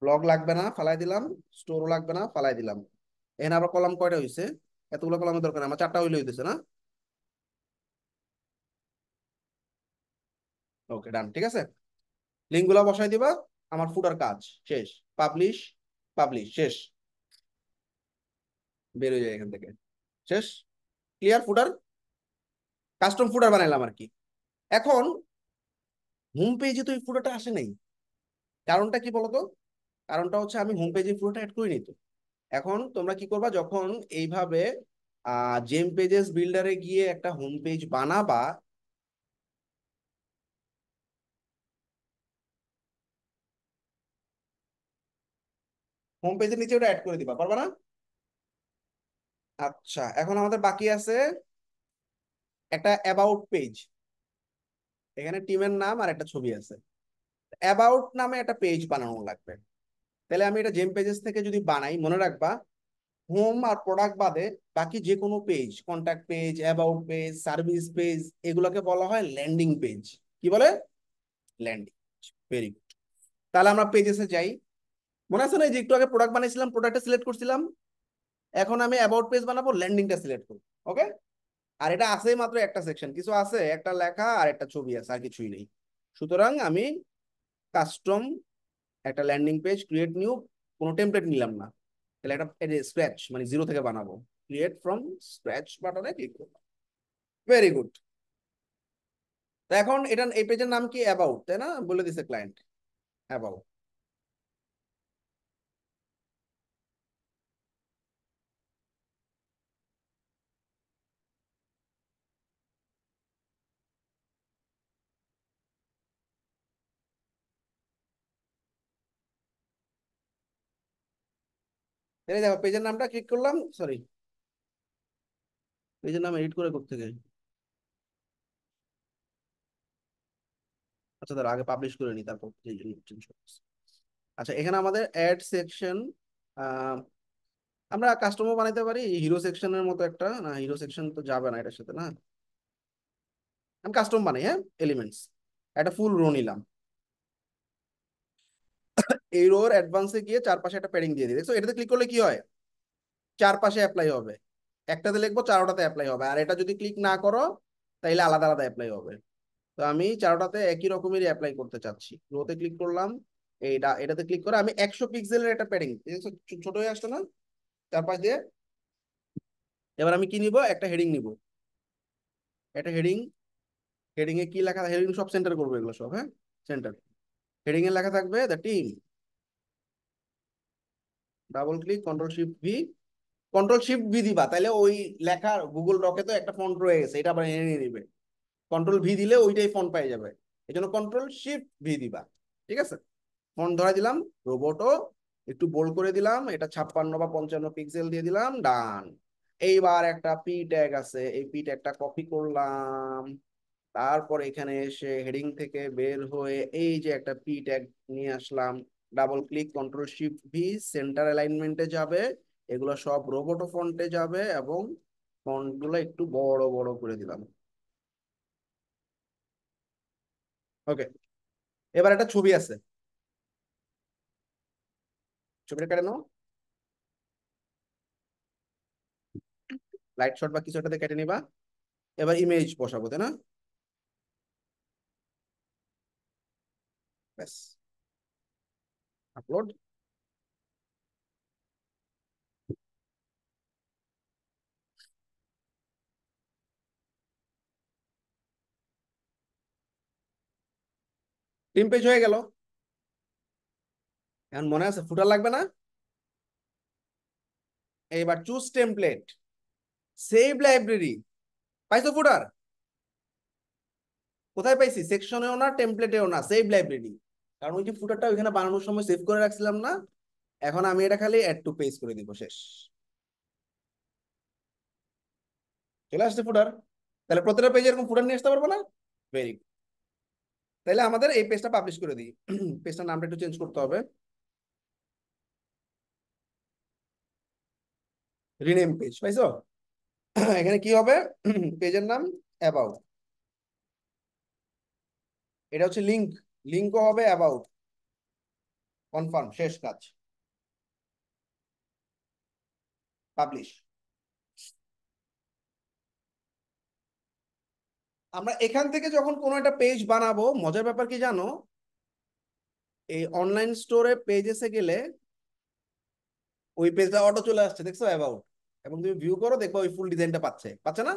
ব্লগ লাগবে না, ফালাই দিলাম। স্টোরও লাগবে না, ফালাই দিলাম। এখানে আবার কলাম কয়টা হয়েছে, এতগুলো কলামের দরকার নেই, আমার চারটা হইলে হইতেছে না। ওকে, ডান, ঠিক আছে। লিঙ্ক গুলা বসাই দিবা, আমার ফুটার কাজ শেষ। পাবলিশ, পাবলিশ, শেষ। বের হয়ে যায় এখান থেকে, শেষ। ক্লিয়ার ফুটার, কাস্টম ফুটার বানাইলাম আর কি। এখন হোম পেজে তো এই ফুটারটা আসে নাই, কারণটা কি বলতো। কারণটা হচ্ছে আমি হোম পেজে ফুটারটা অ্যাড করিনি তো। এখন তোমরা কি করবা, যখন এইভাবে জেম পেজেস বিল্ডারে গিয়ে একটা হোম পেজ বানাবা, হোম পেজের নিচে ওটা অ্যাড করে দিবা, পারবা না। আচ্ছা, এখন আমাদের বাকি আছে একটা অ্যাবাউট পেজ। এখানে টিমের নাম আর একটা ছবি আছে। অ্যাবাউট নামে একটা পেজ বানানো লাগবে। তাহলে আমি এটা জেম পেজেস থেকে যদি বানাই, মনে রাখবা, হোম আর প্রোডাক্ট বাদে বাকি যে কোনো page, contact page, about page, service page, এগুলোকে বলা হয় ল্যান্ডিং পেজ। কি বলে, ল্যান্ডিং। Very good. তাহলে আমরা পেজেসে যাই। মনে আছে না, এই যে একটু আগে প্রোডাক্ট বানাইছিলাম, প্রোডাক্টটা সিলেক্ট করছিলাম, এখন আমি অ্যাবাউট পেজ বানাবো, ল্যান্ডিংটা সিলেক্ট করবো, ওকে। আর এটা আছে মাত্র একটা সেকশন, কিছু আছে, একটা লেখা আর একটা ছবি আছে, আর কিছুই নেই। সুতরাং আমি কাস্টম একটা ল্যান্ডিং পেজ ক্রিয়েট নিউ, কোনো টেমপ্লেট নিলাম না। তাহলে একটা স্ক্র্যাচ মানে জিরো থেকে বানাবো, ক্রিয়েট ফ্রম স্ক্র্যাচ বাটনে ক্লিক করবো। Very good. তো এখন এটা, এই পেজের নাম কি, অ্যাবাউট, তাই না, বলে দিছে ক্লায়েন্ট, অ্যাবাউট। তাহলে দেখো পেজের নামটা ক্লিক করলাম, সরি, পেজের নাম এডিট করে করতে গেলে, আচ্ছা দাঁড়া, আগে পাবলিশ করে নি, তারপর চেঞ্জ করতেছি। আচ্ছা, এখানে আমাদের অ্যাড সেকশন, আমরা কাস্টমও বানাইতে পারি হিরো সেকশনের মতো একটা, না হিরো সেকশন তো যাবে না এটার সাথে, না, আমি কাস্টম বানাই, হ্যাঁ, এলিমেন্টস, একটা ফুল রো নিলাম। এই রোর অ্যাডভান্সে গিয়ে চারপাশে একটা প্যাডিং দিয়ে দিই, দেখছো, এটাতে ক্লিক করলে কি হয়, চারপাশে অ্যাপ্লাই হবে। একটাতে লিখবো, চারোটাতে অ্যাপ্লাই হবে। আর এটা যদি ক্লিক না করো, তাইলে আলাদা আলাদা অ্যাপ্লাই হবে। তো আমি চারোটাতে একই রকমেরই অ্যাপ্লাই করতে চাচ্ছি। রোতে ক্লিক করলাম, এইটা, এটাতে ক্লিক করে আমি 100 পিক্সেলের একটা প্যাডিং, ছোট হয়ে আসতো না চারপাশ দিয়ে। এবার আমি কি নিব, একটা হেডিং নিব, একটা হেডিং। হেডিং এ কি লেখা, হেডিং সব সেন্টার করবো, এগুলো সব, হ্যাঁ, সেন্টার। হেডিং এ লেখা থাকবে the team, double click, control shift V, control shift V দিবা, তাহলে ওই লেখার গুগল ডকে তো একটা ফন্ট রয়ে গেছে, এটা আবার এনে নিয়ে নিবে। কন্ট্রোল ভি দিলে ওইটাই ফন্ট পাই যাবে, এই জন্য কন্ট্রোল শিফট ভি দিবা, ঠিক আছে। ফন্ট ধরা দিলাম, রোবটও একটু বোল্ড করে দিলাম, এটা 56 বা 55 পিক্সেল দিয়ে দিলাম, ডান। এইবার একটা পি ট্যাগ আছে, এই পি ট্যাগটা কপি করলাম, তারপর এখানে এসে হেডিং থেকে বের হয়ে এই যে একটা পি ট্যাগ নিয়ে আসলাম, double click control shift V, centre অ্যালাইনমেন্টে যাবে, এগুলো সব রোবোটো ফন্টে যাবে এবং ফন্ট গুলো একটু বড় বড় করে দিলাম। ওকে, এবার একটা ছবি আছে, ছবিটা কেটে নাও, লাইট শট বা কিছু একটা কেটে নিবা। এবার ইমেজ বসাবো, তাই না? ব্যাস, আপলোড। টিম পেজ হয়ে গেল। এখন মনে আছে ফুটার লাগবে না? এইবার চুজ টেমপ্লেট, সেভ লাইব্রেরি। পাইছো ফুটার? কোথায় পাইছি? সেকশনেও না, টেমপ্লেটেও না, সেভ লাইব্রেরি। কারণ ওই যে ফুটারটা ওইখানে বানানোর সময় সেভ করে রাখছিলাম না, এখন আমি এটা খালি অ্যাড টু পেজ করে দিব, শেষ। চলে আসছে ফুটার। তাহলে প্রতিটা পেজে এরকম ফুটার নিয়ে আসতে পারবো না? Very good. তাহলে আমাদের এই পেজটা পাবলিশ করে দিই। পেজটার নামটা একটু চেঞ্জ করতে হবে, রিনেম পেজ। পাইছো? এখানে কি হবে? পেজের নাম অ্যাবাউট, এটা হচ্ছে লিংক, লিংকও হবে অ্যাবাউট। কনফার্ম, শেষ কাজ, পাবলিশ। আমরা এখান থেকে যখন কোনো একটা পেজ বানাবো, মজার ব্যাপার কি জানো, এই অনলাইন স্টোরে পেজ এসে গেলে ওই পেজটা অটো চলে আসছে, দেখছো অ্যাবাউট, এবং তুমি ভিউ করো দেখবা ওই ফুল ডিজাইনটা পাচ্ছে, পাচ্ছে না?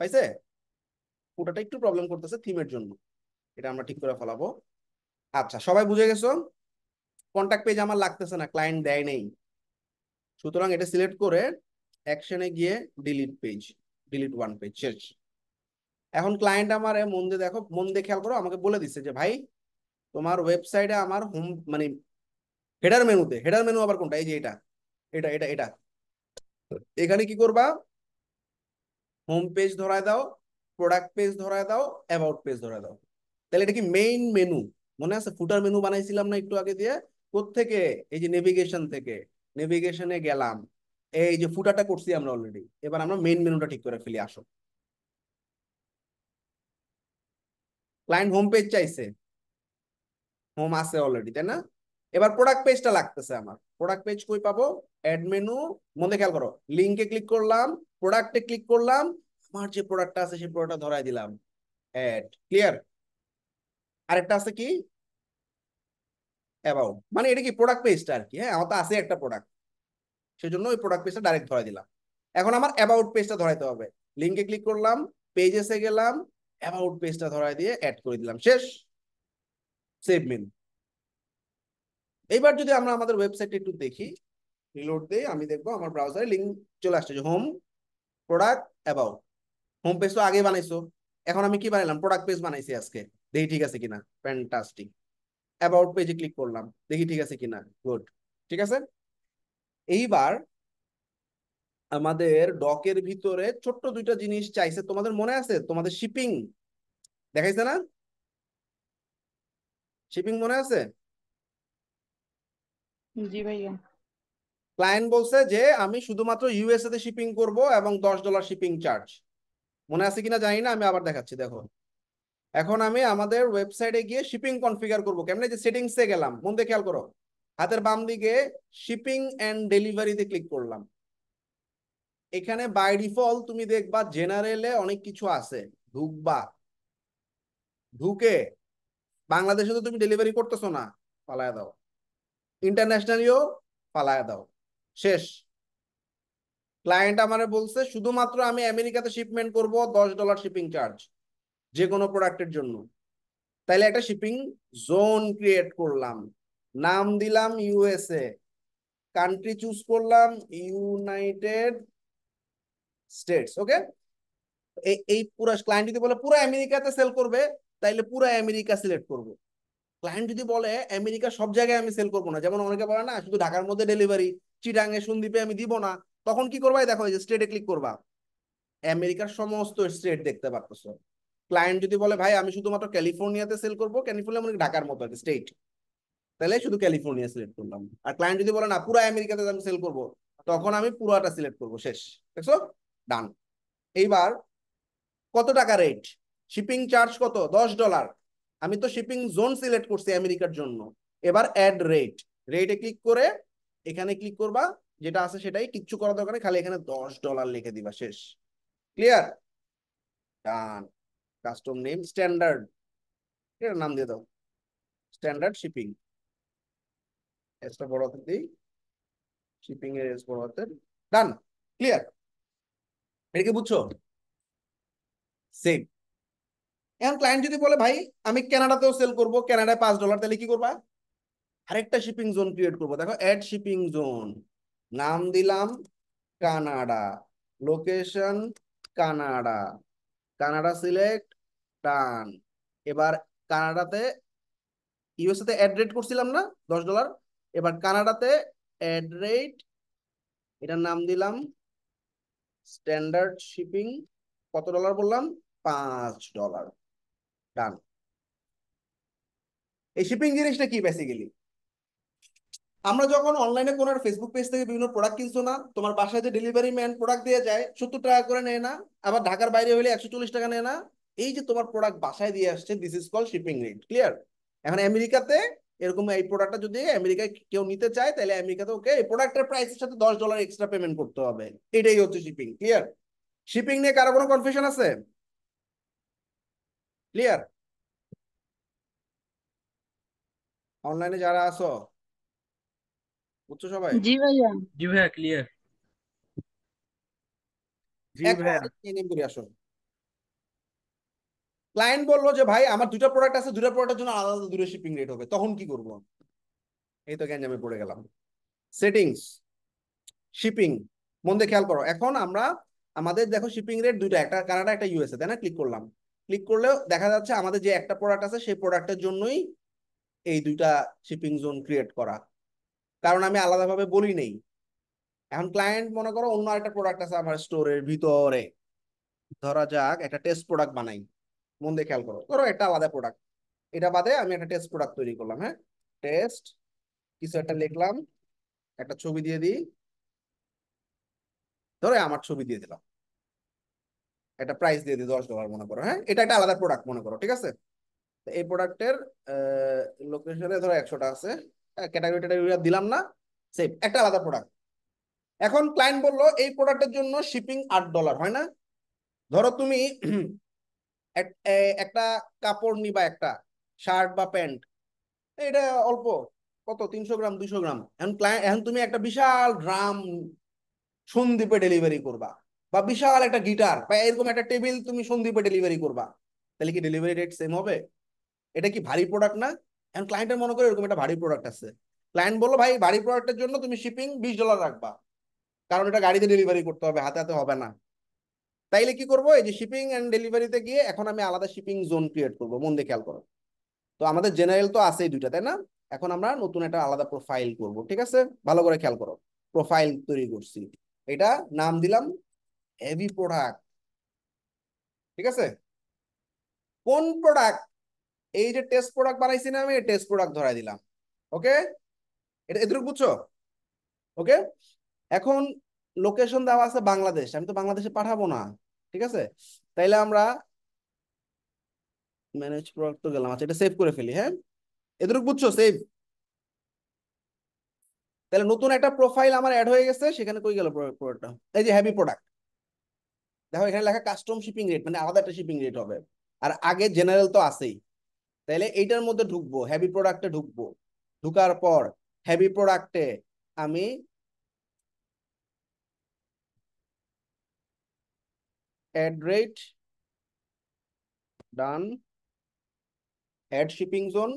পাইছে? ওটাটা একটু প্রবলেম করতেছে থিমের জন্য, এটা আমরা ঠিক করে ফেলাবো। আচ্ছা, সবাই বুঝে গেছো? কন্টাক্ট পেজ আমার লাগতেছে না, ক্লায়েন্ট দেয় নেই, সুতরাং এটা সিলেক্ট করে অ্যাকশনে গিয়ে delete page, delete one page, শেষ। এখন ক্লায়েন্ট আমার মন দিয়ে দেখো, মন দিয়ে খেয়াল করো, আমাকে বলে দিচ্ছে যে ভাই তোমার ওয়েবসাইটে আমার হোম মানে হেডার মেনুতে, হেডার মেনু আবার কোনটা? এই যে এটা, এটা এটা এটা, এখানে কি করবা? হোম পেজ ধরায় দাও, প্রোডাক্ট পেজ ধরায় দাও, অ্যাবাউট পেজ ধরায় দাও। তাহলে এটা কি মেইন মেনু? মনে আছে ফুটার মেনু বানাইছিলাম না একটু আগে দিয়ে? কোত্থেকে? এই যে নেভিগেশন থেকে, নেভিগেশনে গেলাম, এই যে ফুটারটা করছি আমরা অলরেডি, এবার আমরা মেইন মেনুটা ঠিক করে ফেলি, আসো। ক্লায়েন্ট হোম পেজ চাইছে, হোম আছে অলরেডি, তাই না? এবার প্রোডাক্ট পেজটা লাগতেছে আমার, প্রোডাক্ট পেজ কই পাবো? অ্যাড মেনু, মনে খেয়াল করো, লিঙ্কে ক্লিক করলাম, প্রোডাক্টে ক্লিক করলাম, আমার যে প্রোডাক্টটা আছে সেই প্রোডাক্টটা ধরাই দিলাম, অ্যাড, ক্লিয়ার। আরেকটা আছে কি? অ্যাবাউট, মানে এটা কি প্রোডাক্ট পেজটা আর কি, হ্যাঁ আমার তো আছে একটা প্রোডাক্ট, সেজন্য ওই প্রোডাক্ট পেজটা ডাইরেক্ট ধরাই দিলাম। এখন আমার অ্যাবাউট পেজটা ধরাইতে হবে, লিঙ্কে ক্লিক করলাম, পেজেসে গেলাম, অ্যাবাউট পেজটা ধরাই দিয়ে অ্যাড করে দিলাম, শেষ। Save menu. এইবার যদি আমরা আমাদের ওয়েবসাইটে একটু দেখি, রিলোড দেই, আমি দেখবো আমার ব্রাউজারে লিঙ্ক চলে আসছে, যে home, product, about. Home page তো আগে বানাইছো, এখন আমি কি বানাইলাম? প্রোডাক্ট পেজ বানাইছি আজকে, দেখি ঠিক আছে কিনা, ফ্যান্টাস্টিক। অ্যাবাউট পেজে ক্লিক করলাম, দেখি ঠিক আছে কিনা, গুড, ঠিক আছে। এইবার আমাদের ডকের ভিতরে ছোট্ট দুইটা জিনিস চাইছে, তোমাদের মনে আছে? তোমাদের শিপিং দেখাইছে না? শিপিং মনে আছে? জি ভাইয়া। ক্লায়েন্ট বলছে যে আমি শুধুমাত্র ইউএসএ তে শিপিং করব এবং $10 শিপিং চার্জ। মনে আছে কিনা জানি না, আমি আবার দেখাচ্ছি, দেখো। এখন আমি আমাদের ওয়েবসাইটে গিয়ে শিপিং কনফিগার করবো কেমনে, যে সেটিংসে গেলাম, মন দিয়ে খেয়াল করো, হাতের বাম দিকে শিপিং এন্ড ডেলিভারিতে ক্লিক করলাম। এখানে বাই ডিফল্ট তুমি দেখবা জেনারেলে অনেক কিছু আছে, ঢুকবা, ঢুকে বাংলাদেশে তো তুমি ডেলিভারি করতেছো না, পালায় দাও, ইন্টারন্যাশনালিও পালায় দাও, শেষ। ক্লায়েন্ট আমারে বলছে শুধুমাত্র আমি আমেরিকাতে শিপমেন্ট করব, $10 শিপিং চার্জ, যে কোনো প্রোডাক্টের জন্য। তাইলে একটা শিপিং জোন ক্রিয়েট করলাম, নাম দিলাম ইউএসএ, কান্ট্রি চুজ করলাম ইউনাইটেড স্টেটস, ওকে। এই পুরো ক্লায়েন্ট যদি বলে পুরো আমেরিকাতে সেল করবে, তাইলে পুরো আমেরিকা সিলেক্ট করব। ক্লায়েন্ট যদি বলে আমেরিকা সব জায়গায় আমি সেল করবো না, যেমন অনেকে বলে না শুধু ঢাকার মধ্যে ডেলিভারি, চিটাঙে সন্দ্বীপে আমি দিব না, তখন কি করবা, দেখো এই যে স্টেটে ক্লিক করবা, আমেরিকার সমস্ত স্টেট দেখতে পারতেছো। ক্লায়েন্ট যদি বলে ভাই আমি শুধুমাত্র ক্যালিফোর্নিয়াতে সেল করবো, ক্যালিফোর্নিয়া মানে ঢাকার মতো স্টেট, তাহলে শুধু ক্যালিফোর্নিয়া সিলেক্ট করলাম। আর ক্লায়েন্ট যদি বলে না পুরো আমেরিকাতে আমি সেল করবো, তখন আমি পুরোটা সিলেক্ট করবো, শেষ। দেখছো, ডান। এইবার কত টাকা রেট, শিপিং চার্জ কত, $10। আমি তো শিপিং জোন সিলেক্ট করছি আমেরিকার জন্য। এবার অ্যাড রেট, রেটে ক্লিক করে এখানে ক্লিক করবা, যেটা আছে সেটাই, কিচ্ছু করা দরকার নেই, খালি এখানে $10 লিখে দিবা, শেষ। ক্লিয়ার, ডান। কাস্টম নেম স্ট্যান্ডার্ড, এর নাম দিয়ে দাও স্ট্যান্ডার্ড শিপিং, এসটা বড় হাতের দিই, শিপিং এর এস বড় হাতের, ডান। ক্লিয়ার, এটা কি বুঝছো? সেভ। এখন ক্লায়েন্ট যদি বলে ভাই আমি কানাডাতেও সেল করব, কানাডায় $5, তাহলে কি করবা, আরেকটা শিপিং জোন ক্রিয়েট করবো। দেখো অ্যাড শিপিং জোন, নাম দিলাম Canada, location Canada, Canada select, done. এবার কানাডাতে, ইউএসএ তে অ্যাড রেট করছিলাম না $10, এবার কানাডাতে অ্যাড রেট, এটার নাম দিলাম স্ট্যান্ডার্ড শিপিং, কত ডলার বললাম, $5, ডান। এই শিপিং জিনিসটা কি বেসিক্যালি, আমরা যখন অনলাইনে কোনো ফেসবুক পেজ থেকে বিভিন্ন প্রোডাক্ট কিনছো না, তোমার বাসায় যে ডেলিভারি ম্যান প্রোডাক্ট দিয়ে যায় 70 টাকা করে নেয় না, আবার ঢাকার বাইরে হলে 140 টাকা নেয় না, এই যে তোমার প্রোডাক্ট বাসায় দিয়ে আসছে, this is call shipping rate. Clear? এখন আমেরিকাতে এরকম এই প্রোডাক্টটা যদি আমেরিকায় কেউ নিতে চায়, তাহলে আমেরিকাতে ওকে এই প্রোডাক্টের প্রাইসের সাথে $10 এক্সট্রা পেমেন্ট করতে হবে। এটাই হচ্ছে শিপিং। ক্লিয়ার? শিপিং নিয়ে কারো কোনো কনফিউশন আছে? ক্লিয়ার? অনলাইনে যারা আছো, বুঝছো সবাই? জি ভাইয়া। জি ভাইয়া, ক্লিয়ার। জি এখন ভাইয়া। এই নিয়ে ঘুরে আসো। ক্লায়েন্ট বললো যে ভাই আমার দুটো প্রোডাক্ট আছে, দুটো প্রোডাক্টের জন্য আলাদা আলাদা দুটো শিপিং রেট হবে, তখন কি করবো? এই তো গ্যাঞ্জামে পড়ে গেলাম। সেটিংস, শিপিং, মন দিয়ে খেয়াল করো। এখন আমরা আমাদের দেখো শিপিং রেট দুইটা, একটা কানাডা একটা ইউএসএ, তাই না? ক্লিক করলাম, ক্লিক করলেও দেখা যাচ্ছে আমাদের যে একটা প্রোডাক্ট আছে সেই প্রোডাক্টের জন্যই এই দুইটা শিপিং জোন ক্রিয়েট করা, কারণ আমি আলাদাভাবে বলি নেই। এখন ক্লায়েন্ট মনে করো অন্য একটা প্রোডাক্ট আছে আমার স্টোরের ভিতরে, ধরা যাক একটা টেস্ট প্রোডাক্ট বানাই, মন দিয়ে খেয়াল করো, ধরো একটা আলাদা প্রোডাক্ট, এটা বাদে আমি একটা টেস্ট প্রোডাক্ট তৈরি করলাম, হ্যাঁ, টেস্ট কিছু একটা লিখলাম, একটা ছবি দিয়ে দিই, ধরো আমার ছবি দিয়ে দিলাম, একটা প্রাইস দিয়ে দিই $10 মনে করো, হ্যাঁ, এটা একটা আলাদা প্রোডাক্ট মনে করো, ঠিক আছে? তো এই প্রোডাক্টের লোকেশনে ধরো 100টা আছে, ক্যাটাগরি ট্যাটাগরি দিলাম না, সেভ, একটা আলাদা প্রোডাক্ট। এখন ক্লায়েন্ট বললো এই প্রোডাক্টের জন্য শিপিং $8, হয় না? ধরো তুমি একটা কাপড় নিবা, একটা শার্ট বা প্যান্ট, এটা অল্প, কত, 300 গ্রাম 200 গ্রাম, এখন ক্লায়েন্ট, এখন তুমি একটা বিশাল ড্রাম সন্দ্বীপে ডেলিভারি করবা, বা বিশাল একটা গিটার বা এরকম একটা টেবিল তুমি সন্দ্বীপে ডেলিভারি করবা, তাহলে কি ডেলিভারি রেট সেম হবে? এটা কি ভারী প্রোডাক্ট না? এখন ক্লায়েন্টের মনে করে এরকম একটা ভারী প্রোডাক্ট আছে, ক্লায়েন্ট বললো ভাই ভারী প্রোডাক্টের জন্য তুমি শিপিং $20 রাখবা, কারণ এটা গাড়িতে ডেলিভারি করতে হবে, হাতে হাতে হবে না। তাইলে কি করবো, এই যে শিপিং এন্ড ডেলিভারিতে গিয়ে এখন আমি আলাদা শিপিং জোন ক্রিয়েট করবো, মন দিয়ে খেয়াল করো। তো আমাদের জেনারেল তো আছেই দুইটা, তাই না? এখন আমরা নতুন একটা আলাদা প্রোফাইল করব, ঠিক আছে? ভালো করে খেয়াল করো, প্রোফাইল তৈরি করছি, এটা নাম দিলাম হেভি প্রোডাক্ট, ঠিক আছে? কোন প্রোডাক্ট, এই যে টেস্ট প্রোডাক্ট বানাইছি না আমি, টেস্ট প্রোডাক্ট ধরাই দিলাম। ওকে, এটা এতটুকু বুঝছো? ওকে, এখন লোকেশন দেওয়া আছে বাংলাদেশ, আমি তো বাংলাদেশে পাঠাবো না, ঠিক আছে? তাইলে আমরা ম্যানেজ প্রোডাক্ট তো গেলাম, আচ্ছা এটা সেভ করে ফেলি, হ্যাঁ, এতটুকু বুঝছো? সেভ। তাহলে নতুন একটা প্রোফাইল আমার অ্যাড হয়ে গেছে, সেখানে কই গেল প্রোডাক্টটা, এই যে হ্যাভি প্রোডাক্ট, দেখো এখানে লেখা কাস্টম শিপিং রেট, মানে আলাদা একটা শিপিং রেট হবে, আর আগে জেনারেল তো আছেই। তাইলে এইটার মধ্যে ঢুকবো, হেভি প্রোডাক্টে ঢুকবো, ঢুকার পর হেভি প্রোডাক্টে আমি অ্যাড রেট, ডান, অ্যাড শিপিং জোন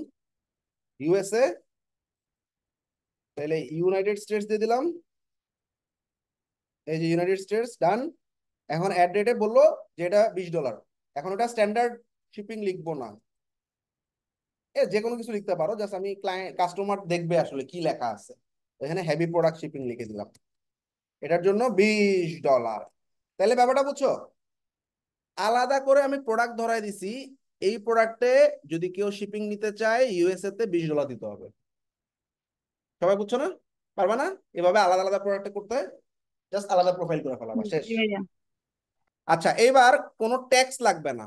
ইউএসএ, তাহলে ইউনাইটেড স্টেটস দিয়ে দিলাম, এই যে ইউনাইটেড স্টেটস, ডান। এখন অ্যাড রেটে বললো যে এটা $20, এখন ওটা স্ট্যান্ডার্ড শিপিং লিখবো না, এ যে কোনো কিছু লিখতে পারো, জাস্ট আমি ক্লায়েন্ট কাস্টমার দেখবে আসলে কি লেখা আছে, এখানে হেভি প্রোডাক্ট শিপিং লিখে দিলাম, এটার জন্য $20। তাহলে ব্যাপারটা বুঝছো? আলাদা করে আমি প্রোডাক্ট ধরাই দিছি, এই প্রোডাক্টে যদি কেউ শিপিং নিতে চায় ইউএসএ তে $20 দিতে হবে। সবাই বুঝছো না? পারবা না এভাবে আলাদা আলাদা প্রোডাক্টে করতে? জাস্ট আলাদা প্রোফাইল করে ফেলাবা, শেষ। জি ভাইয়া। আচ্ছা, এবার কোনো ট্যাক্স লাগবে না।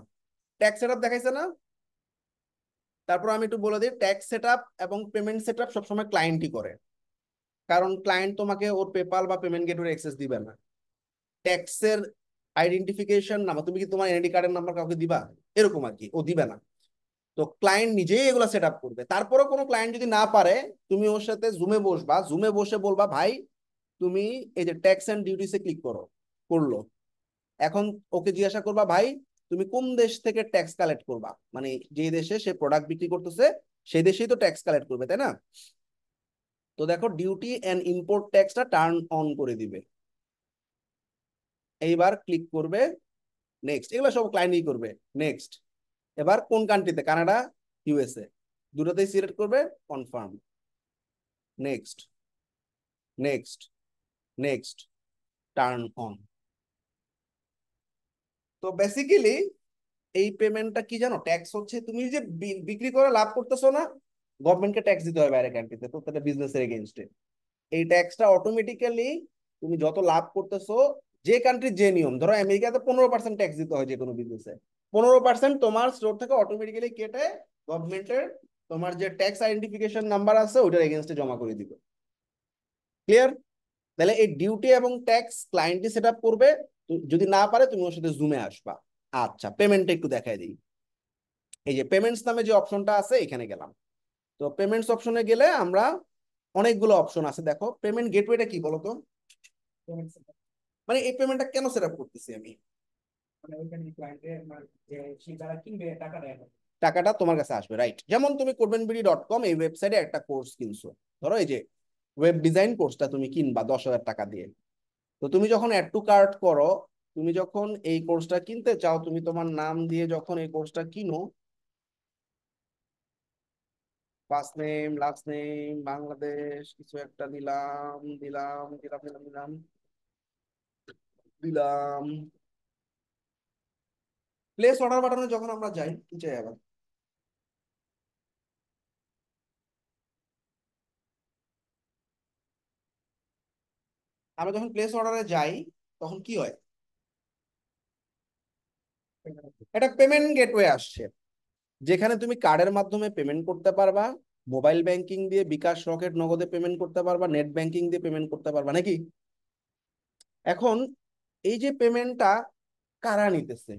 ট্যাক্স সেটআপ দেখাইছে না? তারপর আমি একটু বলে দিই, ট্যাক্স সেটআপ এবং পেমেন্ট সেটআপ সবসময় ক্লায়েন্টই করে, কারণ ক্লায়েন্ট তোমাকে ওর পেপাল বা পেমেন্ট গেটওয়ে অ্যাক্সেস দিবে না। ট্যাক্সের আইডেন্টিফিকেশন নাম্বার, তুমি কি তোমার এনআইডি কার্ডের নাম্বার কাউকে দিবা? এরকম আর কি, ও দিবে না। তো ক্লায়েন্ট নিজেই এগুলো সেট আপ করবে। তারপরেও কোনো ক্লায়েন্ট যদি না পারে, তুমি ওর সাথে জুমে বসবা, জুমে বসে বলবা ভাই তুমি এই যে ট্যাক্স এন্ড ডিউটিসে ক্লিক করো, করলো। এখন ওকে জিজ্ঞাসা করবা ভাই তুমি কোন দেশ থেকে ট্যাক্স কালেক্ট করবা, মানে যে দেশে সে প্রোডাক্ট বিক্রি করতেছে সেই দেশেই তো ট্যাক্স কালেক্ট করবে, তাই না? তো দেখো ডিউটি এন্ড ইম্পোর্ট ট্যাক্সটা টার্ন অন করে দিবে। এইবার ক্লিক করবে নেক্সট, এগুলো সব ক্লায়েন্টই করবে। নেক্সট। এবার কোন কান্ট্রিতে, কানাডা, ইউএসএ, দুটোতেই সিলেক্ট করবে, confirm, next, next, next, turn on. তো বেসিক্যালি এই পেমেন্টটা কি জানো, ট্যাক্স হচ্ছে তুমি যে বিক্রি করে লাভ করতেছো না, গভর্নমেন্টকে ট্যাক্স দিতে হবে বাইরে কান্ট্রিতে প্রত্যেকটা বিজনেসের এগেইনস্টে। এই ট্যাক্সটা অটোমেটিক্যালি তুমি যত লাভ করতেছো, যে কান্ট্রির যে নিয়ম, ধরো আমেরিকাতে 15% ট্যাক্স দিতে হয় যে কোনো বিজনেসে, 15% তোমার স্টোর থেকে অটোমেটিক্যালি কেটে গভর্নমেন্টের তোমার যে ট্যাক্স আইডেন্টিফিকেশন নাম্বার আছে ওইটার এগেইনস্টে জমা করে দিবে। ক্লিয়ার? তাহলে এই ডিউটি এবং ট্যাক্স ক্লায়েন্টই সেট আপ করবে, যদি না পারে তুমি ওর সাথে জুমে আসবা। আচ্ছা, পেমেন্টটা একটু দেখাই দিই। এই যে পেমেন্টস নামে যে অপশনটা আছে এখানে গেলাম। তো পেমেন্টস অপশনে গেলে আমরা অনেকগুলো অপশন আছে, দেখো পেমেন্ট গেটওয়েটা কি বলতো? মানে এই পেমেন্টটা কেন সেট আপ করতেছি আমি? টাকাটা তোমার কাছে আসবে, রাইট? যেমন তুমি codebenbiri.com এই ওয়েবসাইটে একটা কোর্স কিনছো, ধরো এই যে ওয়েব ডিজাইন কোর্সটা তুমি কিনবা 10,000 টাকা দিয়ে। তো তুমি যখন অ্যাড টু কার্ট করো, তুমি যখন এই কোর্সটা কিনতে চাও, তুমি তোমার নাম দিয়ে যখন এই কোর্সটা কিনো, first name last name Bangladesh কিছু একটা দিলাম, দিলাম দিলাম দিলাম দিলাম দিলাম। প্লেস অর্ডার বাটনে যখন আমরা যাই, কি চাই আবার, আমরা যখন প্লেস অর্ডারে যাই তখন কি হয়, এটা পেমেন্ট গেটওয়ে আসছে, যেখানে তুমি কার্ডের মাধ্যমে পেমেন্ট করতে পারবা, মোবাইল ব্যাংকিং দিয়ে বিকাশ রকেট নগদে পেমেন্ট করতে পারবা, নেট ব্যাংকিং দিয়ে পেমেন্ট করতে পারবা নাকি। এখন এই যে পেমেন্টটা কারা নিতেছে,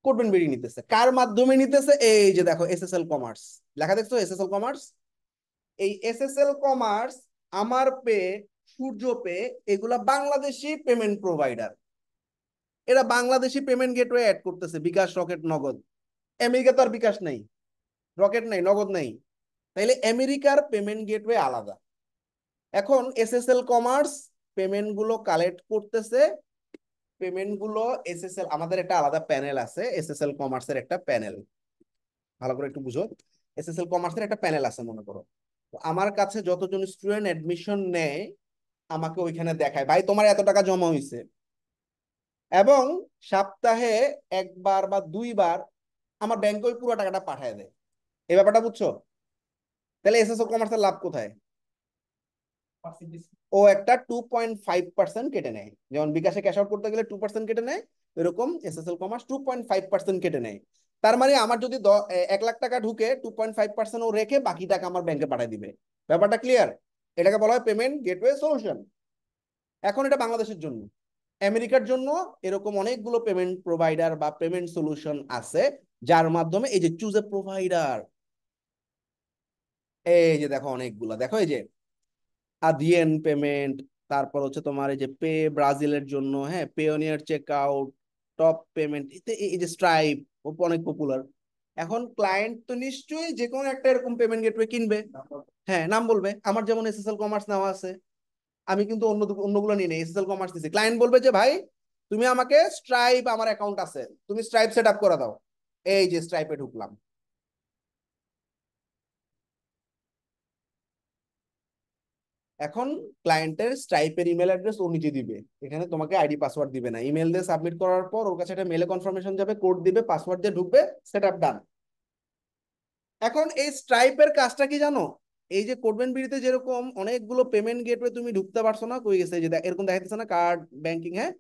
করবেন বেরিয়ে নিতেছে, কার মাধ্যমে নিতেছে, এই যে দেখো এসএসএল কমার্স লেখা দেখছো, এসএসএল কমার্স। এই এসএসএল কমার্স, আমার পে, সূর্য পে, এগুলা বাংলাদেশি পেমেন্ট প্রোভাইডার। এরা বাংলাদেশি পেমেন্ট গেটওয়ে অ্যাড করতেছে, বিকাশ রকেট নগদ। আমেরিকা তো আর বিকাশ নাই, রকেট নাই, নগদ নাই, তাইলে আমেরিকার পেমেন্ট গেটওয়ে আলাদা। এখন এসএসএল কমার্স পেমেন্ট গুলো কালেক্ট করতেছে, পেমেন্ট গুলো এসএসএল, আমাদের একটা আলাদা প্যানেল আছে এসএসএল কমার্সের একটা প্যানেল, ভালো করে একটু বুঝো। এসএসএল কমার্সের একটা প্যানেল আছে মনে করো, তো আমার কাছে যতজন স্টুডেন্ট অ্যাডমিশন নেয় আমাকে ওইখানে দেখায় ভাই তোমার এত টাকা জমা হয়েছে, এবং সপ্তাহে একবার বা দুইবার আমার ব্যাংকে ওই পুরো টাকাটা পাঠায় দেয়। এই ব্যাপারটা বুঝছো? তাহলে এসএসএল কমার্সের লাভ কোথায়? ও একটা 2.5% কেটে নেয়, যেমন বিকাশে ক্যাশ আউট করতে গেলে 2% কেটে নেয়, এরকম এসএসএল কমার্স 2.5% কেটে নেয়। তার মানে আমার যদি 1 লাখ টাকা ঢুকে 2.5% ও রেখে বাকি টাকা আমার ব্যাংকে পাঠিয়ে দিবে। ব্যাপারটা ক্লিয়ার? এটাকে বলা হয় পেমেন্ট গেটওয়ে সলিউশন। এখন এটা বাংলাদেশের জন্য, আমেরিকার জন্য এরকম অনেকগুলো পেমেন্ট প্রোভাইডার বা পেমেন্ট সলিউশন আছে, যার মাধ্যমে এই যে চুজ এ প্রোভাইডার, এই যে দেখো অনেকগুলো, দেখো এই যে আদিয়েন পেমেন্ট, তারপর হচ্ছে তোমার এই যে পে ব্রাজিলের জন্য, হ্যাঁ Payoneer check out, top payment, এই যে স্ট্রাইপ অনেক পপুলার। এখন ক্লায়েন্ট তো নিশ্চয়ই যে কোনো একটা এরকম পেমেন্ট গেটওয়ে কিনবে। হ্যাঁ, নাম বলবে, আমার যেমন এসএসএল কমার্স নেওয়া আছে, আমি কিন্তু অন্যগুলো নিয়ে নেই, এসএসএল কমার্স দিছি। ক্লায়েন্ট বলবে যে ভাই তুমি আমাকে স্ট্রাইপ, আমার অ্যাকাউন্ট আছে, তুমি স্ট্রাইপ সেট আপ করে দাও, এই যে স্ট্রাইপে ঢুকলাম। এখন ক্লায়েন্টের স্ট্রাইপের ইমেল অ্যাড্রেস ও নিজে দিবে, এখানে তোমাকে আইডি পাসওয়ার্ড দিবে না। ইমেল দিয়ে সাবমিট করার পর ওর কাছে একটা মেলে কনফার্মেশন যাবে, কোড দিবে, পাসওয়ার্ড দিয়ে ঢুকবে, সেট আপ ডান। এখন এই স্ট্রাইপের কাজটা কি জানো? এই যে কোডবেন বিডিতে যেরকম অনেকগুলো পেমেন্ট গেটওয়ে তুমি ঢুকতে পারছো না, কই গেছে যে এরকম দেখাচ্ছে না কার্ড ব্যাংকিং, হ্যাঁ,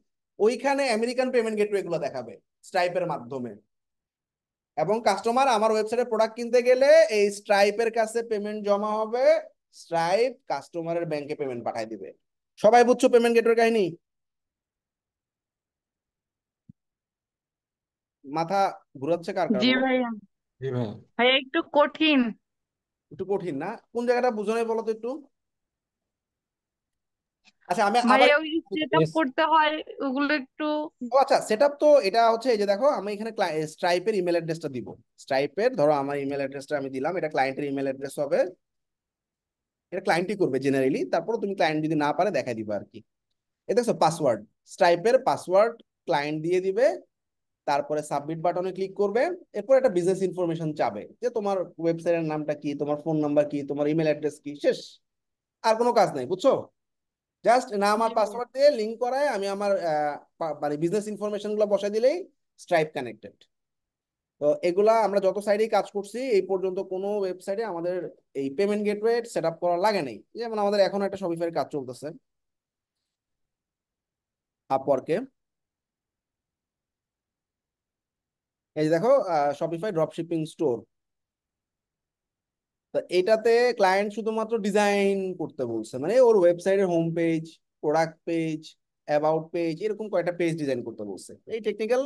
ওইখানে আমেরিকান পেমেন্ট গেটওয়ে গুলো দেখাবে স্ট্রাইপের মাধ্যমে। এবং কাস্টমার আমার ওয়েবসাইটে প্রোডাক্ট কিনতে গেলে এই স্ট্রাইপের কাছে পেমেন্ট জমা হবে, স্ট্রাইপ কাস্টমারের ব্যাংকে পেমেন্ট পাঠায় দিবে। সবাই বুঝছো পেমেন্ট গেটওয়ে কাহিনী? মাথা ঘুরাচ্ছে কার কার জি বলো? ভাইয়া। জি ভাই। ভাইয়া একটু কঠিন। একটু কঠিন না? কোন জায়গাটা বুঝো নাই বলো তো একটু। আচ্ছা আমি আবার, ভাইয়া ওই সেট আপ করতে হয়, ওগুলো একটু। ও আচ্ছা সেটআপ তো এটা হচ্ছে, এই যে দেখো আমি এখানে স্ট্রাইপের ইমেল অ্যাড্রেসটা দিব। স্ট্রাইপের ধরো আমার ইমেল অ্যাড্রেসটা আমি দিলাম, এটা ক্লায়েন্টের ইমেল অ্যাড্রেস হবে, এটা ক্লায়েন্টই করবে জেনারেলি, তারপর তুমি ক্লায়েন্ট যদি না পারে দেখাই দিবে আর কি। এই দেখছো পাসওয়ার্ড, স্ট্রাইপের পাসওয়ার্ড ক্লায়েন্ট দিয়ে দিবে, তারপরে সাবমিট বাটনে ক্লিক করবে। এরপর একটা বিজনেস ইনফরমেশন চাবে, যে তোমার ওয়েবসাইটের নামটা কি, তোমার ফোন নাম্বার কি, তোমার ইমেল অ্যাড্রেস কি, শেষ। আর কোনো কাজ নাই, বুঝছো? জাস্ট নাম আর জি ভাইয়া। পাসওয়ার্ড দিয়ে লিঙ্ক করায় আমি আমার মানে বিজনেস ইনফরমেশন গুলো বসাই দিলেই স্ট্রাইপ কানেক্টেড। তো এগুলা আমরা যত সাইডেই কাজ করছি এই পর্যন্ত কোনো ওয়েবসাইটে আমাদের এই পেমেন্ট গেটওয়ে সেট আপ করা লাগে নাই। যেমন আমাদের এখন একটা শপিফাইয়ের কাজ চলতেছে আপওয়ার্কে, এই যে দেখো শপিফাই ড্রপ শিপিং স্টোর। তো এটাতে ক্লায়েন্ট শুধুমাত্র ডিজাইন করতে বলছে, মানে ওর ওয়েবসাইটের home page, product page, about page, এরকম কয়টা পেজ ডিজাইন করতে বলছে। এই টেকনিক্যাল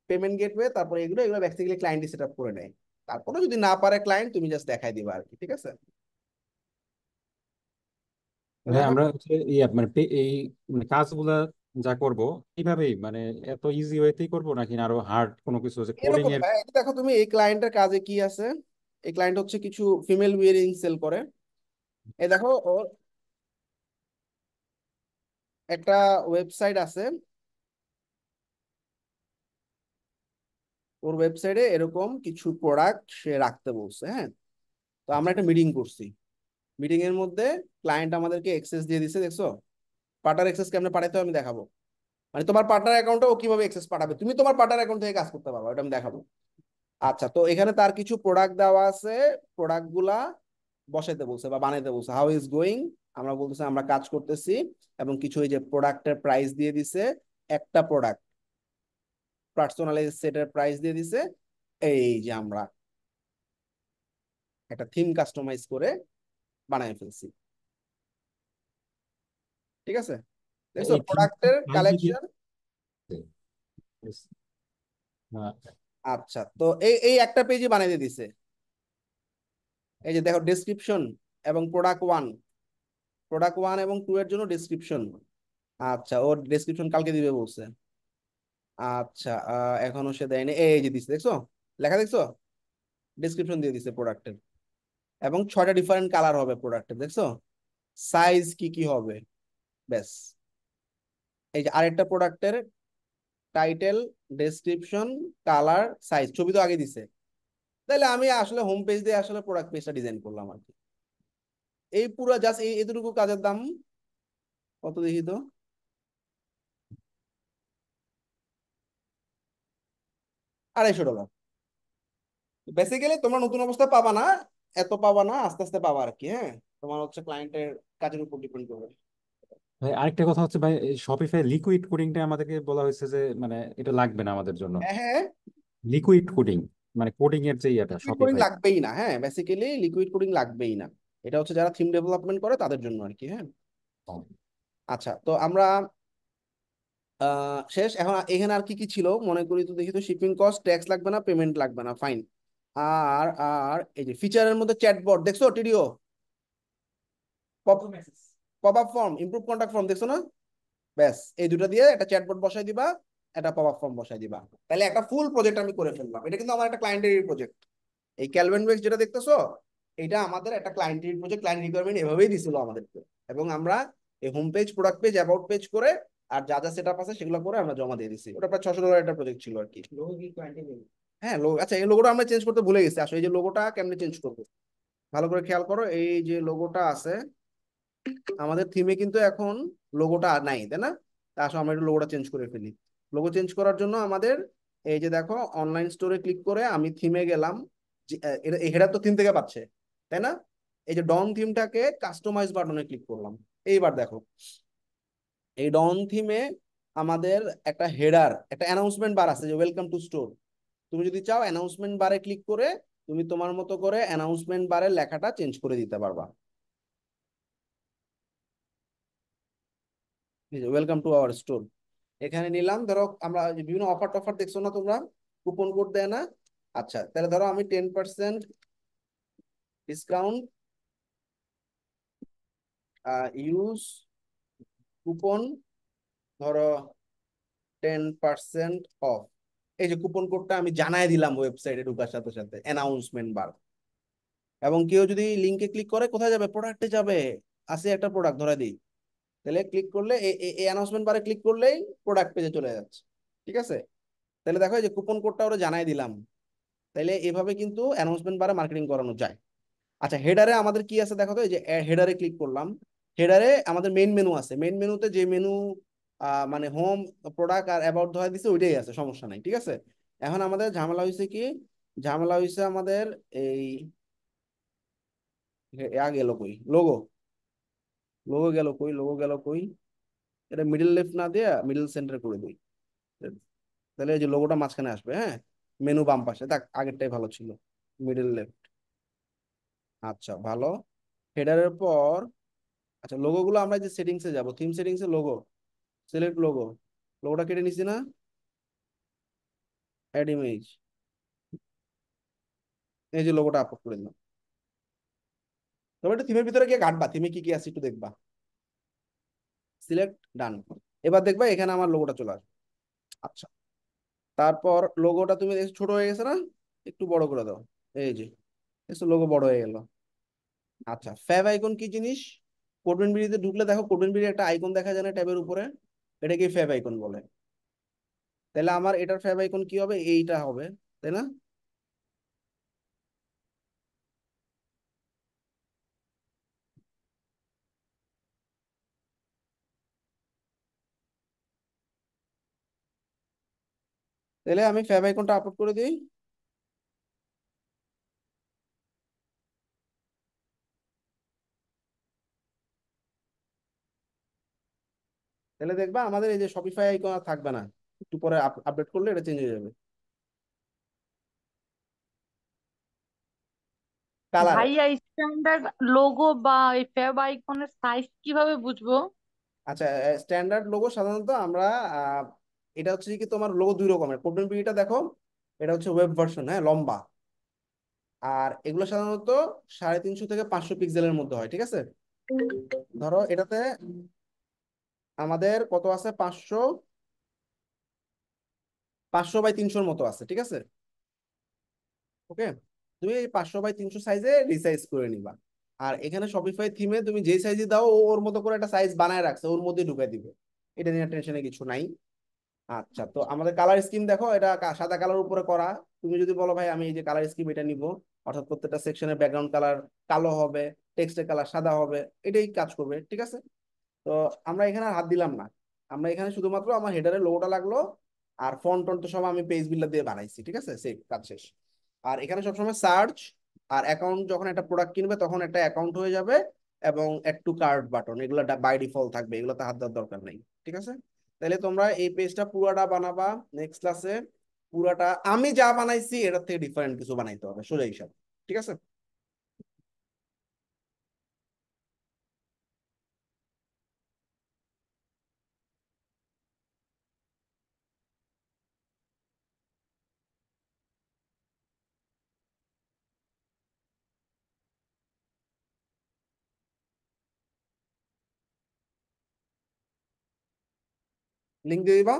পেমেন্ট গেটওয়ে, তারপরে এগুলো এগুলো বেসিক্যালি ক্লায়েন্টই সেট আপ করে নেয়। তারপরে যদি না পারে ক্লায়েন্ট, তুমি জাস্ট দেখাই দিবা আর কি, ঠিক আছে? তো ভাই দেখো আমরা হচ্ছে মানে এই মানে কাজগুলা যা করব এইভাবেই মানে এত ইজি ওয়েতেই করব নাকি আরো হার্ড কোনো কিছু আছে কোডিং এরকম এর? ভাই, এই দেখো তুমি এই ক্লায়েন্টের কাজে কি আছে। এই ক্লায়েন্ট হচ্ছে কিছু ফিমেল উইয়ারিং সেল করে। এই দেখো ওর একটা ওয়েবসাইট আছে, ওর ওয়েবসাইটে এরকম কিছু প্রোডাক্ট সে রাখতে বলছে, হ্যাঁ। তো আমরা একটা মিটিং করছি, মিটিং এর মধ্যে ক্লায়েন্ট আমাদেরকে এক্সেস দিয়ে দিছে, দেখছো? পার্টনার এক্সেস কেমনে পাঠাইতে হবে আমি দেখাবো। মানে তোমার পার্টনার অ্যাকাউন্টে ও কিভাবে এক্সেস পাঠাবে, তুমি তোমার পার্টনার অ্যাকাউন্ট থেকে কাজ করতে পারবে, ওটা আমি দেখাবো। আচ্ছা, তো এখানে তার কিছু প্রোডাক্ট দেওয়া আছে, প্রোডাক্ট গুলা বসাইতে বলছে বা বানাইতে বলছে, হাউ ইজ গোয়িং, আমরা বলতেছি আমরা কাজ করতেছি। এবং কিছু এই যে প্রোডাক্টের প্রাইস দিয়ে দিছে, একটা প্রোডাক্ট পার্সোনালাইজ সেটের প্রাইস দিয়ে দিছে। এই যে আমরা একটা থিম কাস্টমাইজ করে বানাই ফেলছি, ঠিক আছে? দেখছো এই থিম প্রোডাক্টের প্রাইস দিয়ে কালেকশন। আচ্ছা, তো এই এই একটা পেজই বানাই দিয়ে দিছে। এই যে দেখো ডেসক্রিপশন এবং প্রোডাক্ট ওয়ান এবং টু এর জন্য ডেসক্রিপশন। আচ্ছা, ওর ডেসক্রিপশন কালকে দিবে বলছে। আচ্ছা, এখনো সে দেয়নি, এই যে দিছে, দেখছো? লেখা দেখছো? ডেসক্রিপশন দিয়ে দিছে প্রোডাক্টের। এবং 6টা ডিফারেন্ট কালার হবে প্রোডাক্টের, দেখছো? সাইজ কি কি হবে, ব্যাস। এই যে আরেকটা প্রোডাক্টের টাইটেল, ডেসক্রিপশন, কালার, সাইজ, ছবি তো আগে দিছে। তাহলে আমি আসলে হোম পেজ দিয়ে আসলে প্রোডাক্ট পেজটা ডিজাইন করলাম আর কি। এই পুরো জাস্ট এই এতটুকু কাজের দাম কত দেখি তো? $250। বেসিক্যালি তোমরা নতুন অবস্থা পাবা না, এত পাবা না, আস্তে আস্তে পাবা আর কি, হ্যাঁ। তোমার হচ্ছে ক্লায়েন্টের কাজের উপর ডিপেন্ড করবে। ভাই আরেকটা কথা হচ্ছে ভাই, শপিফাই লিকুইড কোডিংটা আমাদেরকে বলা হয়েছে যে মানে এটা লাগবে না আমাদের জন্য। হ্যাঁ হ্যাঁ, লিকুইড কোডিং মানে কোডিং এর যে ইয়েটা লিকুইড কোডিং শপিফাই। লাগবেই না, হ্যাঁ, বেসিক্যালি লিকুইড কোডিং লাগবেই না। এটা হচ্ছে যারা থিম ডেভেলপমেন্ট করে তাদের জন্য আর কি, হ্যাঁ। আচ্ছা, তো আমরা শেষ। এখন এখানে আর কি কি ছিল মনে করি তো, দেখি তো। শিপিং কস্ট, ট্যাক্স লাগবে না, পেমেন্ট লাগবে না, ফাইন। আর আর এই যে ফিচারের মধ্যে চ্যাটবট, দেখছো? টিডিও, pop pop up form, improve contact form, দেখছো না? ব্যাস, এই দুটো দিয়ে একটা চ্যাটবট বসাই দিবা, একটা পপ আপ ফর্ম বসাই দিবা, তাহলে একটা ফুল প্রজেক্ট আমি করে ফেললাম। এটা কিন্তু আমার একটা ক্লায়েন্টের প্রজেক্ট। এই ক্যালভেন ওয়েক্স যেটা দেখতেছো, এটা আমাদের একটা ক্লায়েন্টের প্রজেক্ট, ক্লায়েন্ট রিকোয়ারমেন্ট এভাবেই দিছিল আমাদেরকে। এবং আমরা এই home page, product page, about page করে আর যা যা সেট আপ আছে সেগুলো করে আমরা জমা দিয়ে দিছি। ওটা প্রায় $600 একটা প্রজেক্ট ছিল আর কি। হ্যাঁ, লোগো, আচ্ছা এই লোগোটা আমরা চেঞ্জ করতে ভুলে গেছি। আসলে এই যে লোগোটা কেমনে চেঞ্জ করবো, ভালো করে খেয়াল করো। এই যে লোগোটা আছে, আমাদের থিমে কিন্তু এখন লোগোটা আর নাই, তাই না? তা আসলে আমরা একটু লোগোটা চেঞ্জ করে ফেলি। লোগো চেঞ্জ করার জন্য আমাদের এই যে দেখো অনলাইন স্টোরে ক্লিক করে আমি থিমে গেলাম। এটা হেডার তো থিম থেকে পাচ্ছে, তাই না? এই যে ডন থিমটাকে কাস্টমাইজ বাটনে ক্লিক করলাম। এইবার দেখো এই ডন থিমে আমাদের একটা হেডার, একটা অ্যানাউন্সমেন্ট বার আছে যে ওয়েলকাম টু স্টোর। তুমি যদি চাও অ্যানাউন্সমেন্ট বারে ক্লিক করে তুমি তোমার মতো করে অ্যানাউন্সমেন্ট বারের লেখাটা চেঞ্জ করে দিতে পারবা। ওয়েলকাম টু আওয়ার স্টোর এখানে নিলাম। ধরো আমরা যে বিভিন্ন অফার টফার দেখছো না তোমরা, কুপন কোড দেয় না? আচ্ছা, তাহলে ধরো আমি 10% ডিসকাউন্ট ইউজ কুপন, ধরো 10% অফ। এই যে কুপন কোডটা আমি জানাই দিলাম ওয়েবসাইটে ঢোকার সাথে সাথে অ্যানাউন্সমেন্ট বার। এবং কেউ যদি লিঙ্কে ক্লিক করে কোথায় যাবে? প্রোডাক্টে যাবে। আছে একটা প্রোডাক্ট ধরে দিই, তাহলে ক্লিক করলে এই অ্যানাউন্সমেন্ট বারে ক্লিক করলেই প্রোডাক্ট পেজে চলে যাচ্ছে। ঠিক আছে? তাহলে দেখো এই যে কুপন কোডটা ওরা জানাই দিলাম। তাইলে এভাবে কিন্তু অ্যানাউন্সমেন্ট বারে মার্কেটিং করানো যায়। আচ্ছা, হেডারে আমাদের কি আছে দেখো তো। এই যে হেডারে ক্লিক করলাম। হেডারে আমাদের মেইন মেনু আছে। মেইন মেনুতে যে মেনু মানে হোম, প্রোডাক্ট আর অ্যাবাউট ধরে দিছে ওইটাই আছে, সমস্যা নাই। ঠিক আছে? এখন আমাদের ঝামেলা হয়েছে কি? ঝামেলা হয়েছে আমাদের এই গেল কই লোগো। লোগো গেল কই? লোগো গেল কই? এটা মিডল লেফট না দিয়ে মিডল সেন্টার করে দিই। তাহলে এই যে লোগোটা মাঝখানে আসবে। হ্যাঁ, মেনু বাম পাশে। দেখ আগেরটাই ভালো ছিল। Middle left. আচ্ছা, ভালো। হেডারের পর আচ্ছা লোগো গুলো আমরা যে সেটিংসে যাব, থিম সেটিংসে লোগো, সিলেক্ট লোগো। লোগোটা কেটে নিছি না? Add image. এই যে লোগোটা আপলোড করে দিলাম। তবে একটু থিমের ভিতরে গিয়ে ঘাটবা, থিমে কি কি আছে একটু দেখবা। Select, done. এবার দেখবা এখানে আমার লোগোটা চলে আসবে। আচ্ছা, তারপর লোগোটা তুমি দেখছো ছোট হয়ে গেছে না? একটু বড় করে দাও। এই যে লোগো বড় হয়ে গেল। আচ্ছা, ফ্যাব আইকন কি জিনিস? কোডবেন বিডিতে ঢুকলে দেখো কোডবেন বিডি একটা আইকন দেখা যায় না ট্যাবের উপরে? এটাকে ফ্যাব আইকন বলে। তাহলে আমার এটার ফ্যাব আইকন কি হবে? এইটা হবে, তাই না? তাহলে আমি ফ্যাব আইকনটা আপলোড করে দিই। তাহলে দেখবা আমাদের এই যে শপিফাই আইকন আর থাকবে না। একটু পরে আপডেট করলে এটা চেঞ্জ হয়ে যাবে। কালার। ভাইয়া স্ট্যান্ডার্ড লোগো বা এই ফেব আইকনের সাইজ কিভাবে বুঝবো? আচ্ছা, স্ট্যান্ডার্ড লোগো সাধারণত আমরা এটা হচ্ছে কি তোমার লোগো দুই রকমের। কোডবেন বিডিটা দেখো, এটা হচ্ছে ওয়েব ভার্সন, হ্যাঁ, লম্বা। আর এগুলো সাধারণত 350 থেকে 500 পিক্সেলের মধ্যে হয়। ঠিক আছে? ধরো এটাতে আমাদের কত আছে? 500, 500 বাই 300 মতো আছে। ঠিক আছে? ওকে, তুমি এই 500 বাই 300 সাইজে রিসাইজ করে নিবা। আর এখানে শপিফাই থিমে তুমি যে সাইজে দাও ও ওর মতো করে একটা সাইজ বানায় রাখছে, ওর মধ্যে ঢুকাই দিবে। এটা নিয়ে টেনশনে কিছু নাই। আচ্ছা, তো আমাদের কালার স্কিম দেখো, এটা সাদা কালার উপরে করা। তুমি যদি বলো ভাই আমি এই যে কালার স্কিম এটা নিব, অর্থাৎ প্রত্যেকটা সেকশনের ব্যাকগ্রাউন্ড কালার কালো হবে, টেক্সটের কালার সাদা হবে, এটাই কাজ করবে। ঠিক আছে? তো আমরা এখানে আর হাত দিলাম না। আমরা এখানে শুধুমাত্র আমার হেডারের লোগোটা লাগলো। আর ফন্ট টন্ট তো সব আমি পেজ বিল্ডার দিয়ে বানাইছি। ঠিক আছে? সেই কাজ শেষ। আর এখানে সবসময় সার্চ আর অ্যাকাউন্ট, যখন একটা প্রোডাক্ট কিনবে তখন একটা অ্যাকাউন্ট হয়ে যাবে। এবং অ্যাড টু কার্ট বাটন, এগুলো বাই ডিফল্ট থাকবে, এগুলোতে হাত দেওয়ার দরকার নেই। ঠিক আছে? তাহলে তোমরা এই পেজটা পুরাটা বানাবা। নেক্সট ক্লাসে পুরাটা আমি যা বানাইছি এটার থেকে ডিফারেন্ট কিছু বানাইতে হবে, সোজা হিসাব। ঠিক আছে? লিঙ্ক দিয়ে দিবা।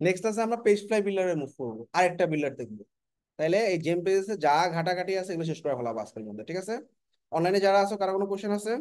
নেক্সট আছে আমরা পেজ ফ্লাই বিল্ডারে মুভ করবো, আরেকটা বিল্ডার দেখবো। তাহলে এই জেম পেজে যা ঘাটাঘাটি আছে এগুলো শেষ করে ফেলাবো আজকের মধ্যে, ঠিক আছে? অনলাইনে যারা আছো কারো কোনো কোশ্চেন আছে?